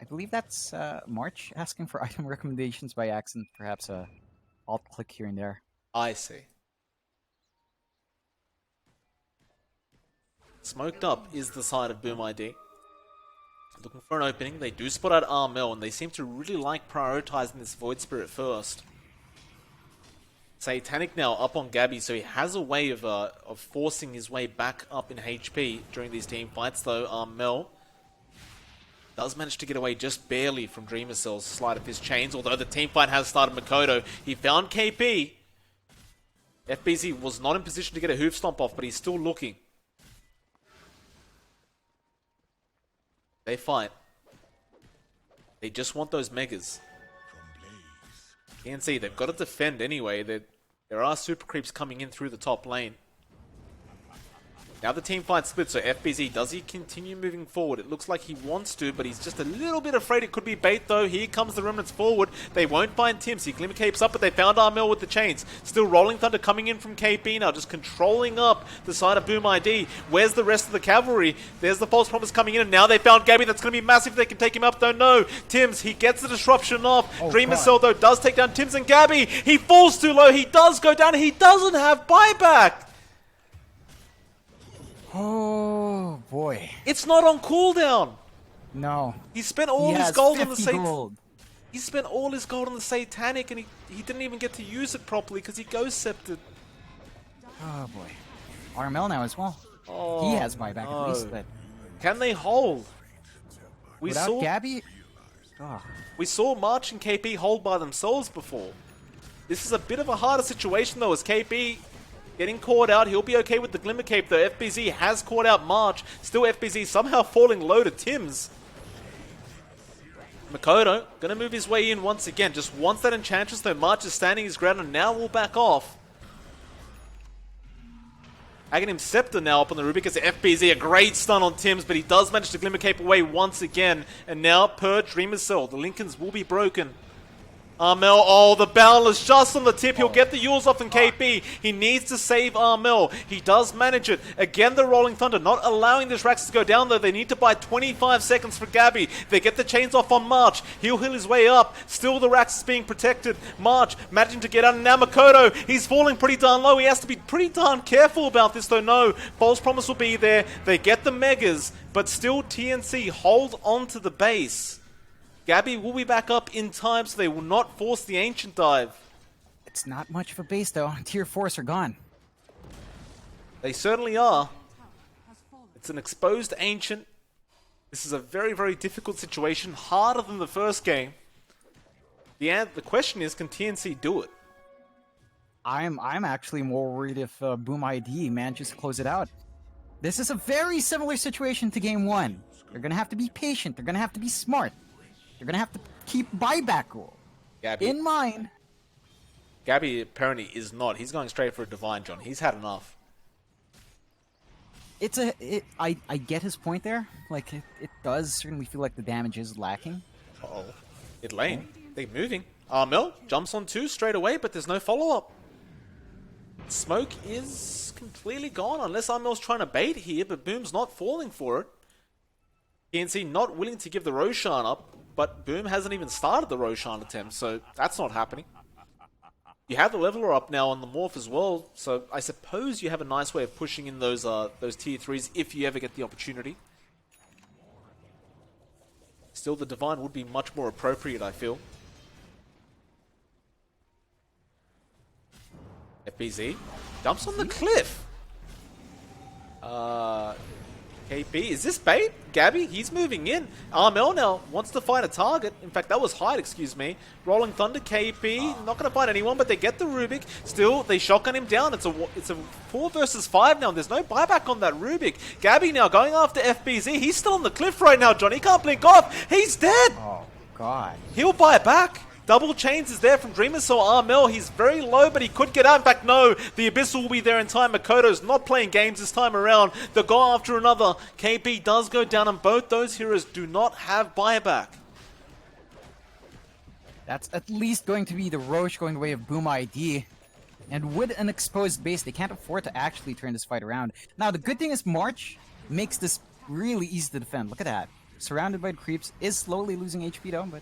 Speaker 2: believe that's March asking for item recommendations by accident. Perhaps alt-click here and there.
Speaker 1: I see. Smoked up is the side of Boom ID. Looking for an opening. They do spot out Armel, and they seem to really like prioritizing this Void Spirit first. Satanic now up on Gabby, so he has a way of forcing his way back up in HP during these team fights, though. Armel does manage to get away just barely from Dreamer Cell's slide of his chains, although the team fight has started. Makoto, he found KP. FBZ was not in position to get a hoof stomp off, but he's still looking. They fight. They just want those megas. TNC, they've got to defend anyway. There are super creeps coming in through the top lane. Now the team fight split, so FBZ, does he continue moving forward? It looks like he wants to, but he's just a little bit afraid it could be bait though. Here comes the Remnants forward. They won't find Tims. He Glimmer Capes up, but they found Armel with the chains. Still Rolling Thunder coming in from KP now, just controlling up the side of Boom ID. Where's the rest of the cavalry? There's the False Promise coming in, and now they found Gabby. That's going to be massive if they can take him up, though. No. Tims, he gets the disruption off. Dreamer Cell, though, does take down Tims and Gabby. He falls too low. He does go down. He doesn't have buyback.
Speaker 2: Oh, boy.
Speaker 1: It's not on cooldown.
Speaker 2: No.
Speaker 1: He spent all
Speaker 2: He
Speaker 1: his
Speaker 2: has
Speaker 1: gold on the
Speaker 2: 50 gold.
Speaker 1: He spent all his gold on the Satanic, and he didn't even get to use it properly because he ghost scepted.
Speaker 2: Oh, boy. Armel now as well.
Speaker 1: Oh,
Speaker 2: He has buyback at least, but
Speaker 1: can they hold? We
Speaker 2: without
Speaker 1: saw
Speaker 2: Gabby, Ugh.
Speaker 1: We saw March and KP hold by themselves before. This is a bit of a harder situation though, as KP getting caught out. He'll be okay with the Glimmer Cape though. FBZ has caught out March. Still FBZ somehow falling low to Tim's. Makoto gonna move his way in once again. Just wants that Enchantress though. March is standing his ground and now will back off. Aghanim Scepter now up on the Rubik as FBZ, a great stun on Tim's, but he does manage to Glimmer Cape away once again. And now per Dreamer's Cell, the Lincolns will be broken. Armel, oh, the Boundless just on the tip. He'll get the Yules off in KP. He needs to save Armel. He does manage it. Again, the Rolling Thunder not allowing this Rax to go down, though. They need to buy 25 seconds for Gabby. They get the chains off on March. He'll heal his way up. Still, the Rax is being protected. March managing to get out. And now Makoto, he's falling pretty darn low. He has to be pretty darn careful about this, though. No, False Promise will be there. They get the Megas, but still TNC hold on to the base. Gabby will be back up in time, so they will not force the Ancient dive.
Speaker 2: It's not much of a base, though. Tier 4s are gone.
Speaker 1: They certainly are. It's an exposed Ancient. This is a very, very difficult situation, harder than the first game. The question is, can TNC do it?
Speaker 2: I'm actually more worried if Boom ID manages to close it out. This is a very similar situation to Game 1. They're going to have to be patient. They're going to have to be smart. You're going to have to keep buyback rule
Speaker 1: Gabby.
Speaker 2: in mind.
Speaker 1: Gabby apparently is not. He's going straight for a Divine, John. He's had enough.
Speaker 2: I get his point there. Like, it does certainly feel like the damage is lacking.
Speaker 1: Uh-oh. Mid lane. They're moving. Armel jumps on 2 straight away, but there's no follow-up. Smoke is completely gone, unless Armel's trying to bait here, but Boom's not falling for it. TNC not willing to give the Roshan up, but Boom hasn't even started the Roshan attempt, so that's not happening. You have the Leveler up now on the Morph as well, so I suppose you have a nice way of pushing in those tier 3s if you ever get the opportunity. Still, the Divine would be much more appropriate, I feel. FBZ jumps on the cliff. KP, is this bait? Gabby, he's moving in. Armel now wants to find a target. In fact, that was Hyde, excuse me. Rolling Thunder, KP, not going to find anyone, but they get the Rubik. Still, they shotgun him down. It's a 4 versus 5 now. There's no buyback on that Rubik. Gabby now going after FBZ. He's still on the cliff right now, John. He can't blink off. He's dead.
Speaker 2: Oh, God.
Speaker 1: He'll buy back. Double chains is there from Dreamer, so Armel, he's very low, but he could get out. In fact, no, the Abyssal will be there in time. Makoto's not playing games this time around. They'll go after another. KP does go down, and both those heroes do not have buyback.
Speaker 2: That's at least going to be the Roche going the way of Boom ID. And with an exposed base, they can't afford to actually turn this fight around. Now, the good thing is March makes this really easy to defend. Look at that. Surrounded by creeps, is slowly losing HP though, but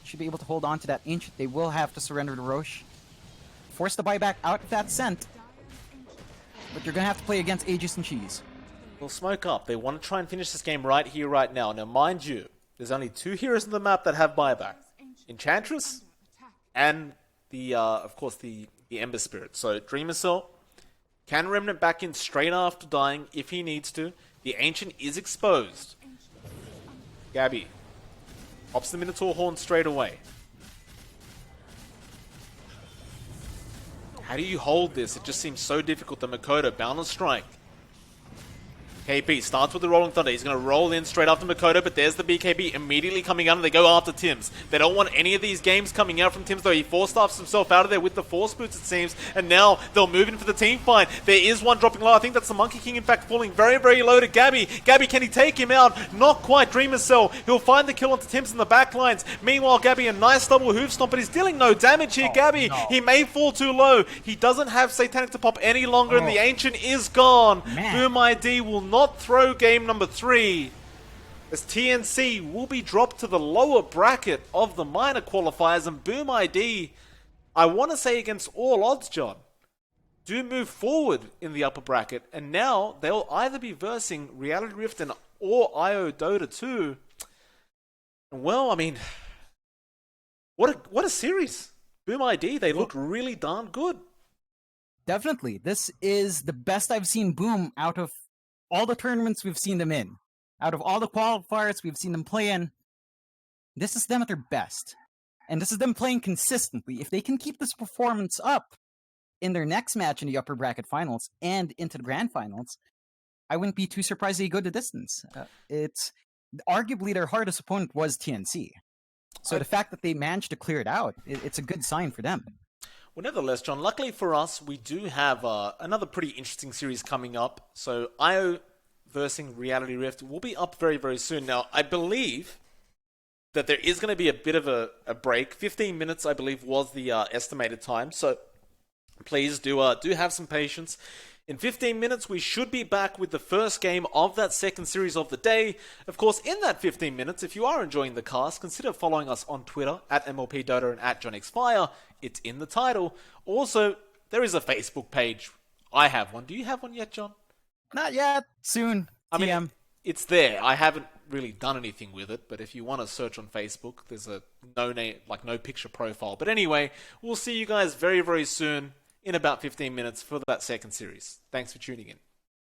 Speaker 2: should be able to hold on to that Ancient. They will have to surrender to Roche. Force the buyback out of that scent. But you're going to have to play against Aegis and Cheese.
Speaker 1: They'll smoke up. They want to try and finish this game right here, right now. Now, mind you, there's only 2 heroes on the map that have buyback. Enchantress and of course, the Ember Spirit. So, Dreamer Cell can Remnant back in straight after dying if he needs to. The Ancient is exposed. Gabby pops the Minotaur Horn straight away. How do you hold this? It just seems so difficult. The Makoto, Boundless Strike. KP starts with the Rolling Thunder. He's going to roll in straight after Makoto, but there's the BKB immediately coming out, and they go after Tims. They don't want any of these games coming out from Tims, though. He force-staffs himself out of there with the Force Boots, it seems, and now they'll move in for the team fight. There is one dropping low. I think that's the Monkey King, in fact, falling very, very low to Gabby. Gabby, can he take him out? Not quite. Dreamer Cell. He'll find the kill onto Tims in the back lines. Meanwhile, Gabby, a nice double hoof stomp, but he's dealing no damage here. Gabby, he may fall too low. He doesn't have Satanic to pop any longer, and the Ancient is gone. Boom ID will not throw game number 3, as TNC will be dropped to the lower bracket of the minor qualifiers, and Boom ID, I want to say against all odds, John, do move forward in the upper bracket, and now they'll either be versing Reality Rift and or IO Dota 2. Well, I mean, what a series. Boom ID, they look really darn good.
Speaker 2: Definitely. This is the best I've seen Boom out of all the tournaments we've seen them in. Out of all the qualifiers we've seen them play in, This is them at their best. And this is them playing consistently. If they can keep this performance up in their next match in the upper bracket finals and into the grand finals, I wouldn't be too surprised they go the distance. It's arguably their hardest opponent was TNC. So the fact that they managed to clear it out, it's a good sign for them.
Speaker 1: Well, nevertheless, John, luckily for us, we do have another pretty interesting series coming up. So IO versus Reality Rift will be up very, very soon. Now, I believe that there is going to be a bit of a break. 15 minutes, I believe, was the estimated time. So please do have some patience. In 15 minutes, we should be back with the first game of that second series of the day. Of course, in that 15 minutes, if you are enjoying the cast, consider following us on Twitter, at MLPDota and at johnxfire. It's in the title. Also, there is a Facebook page. I have one. Do you have one yet, John?
Speaker 2: Not yet. Soon.
Speaker 1: I mean,
Speaker 2: TM.
Speaker 1: it's there. I haven't really done anything with it, but if you want to search on Facebook, there's a no picture profile. But anyway, we'll see you guys very, very soon in about 15 minutes for that second series. Thanks for tuning in.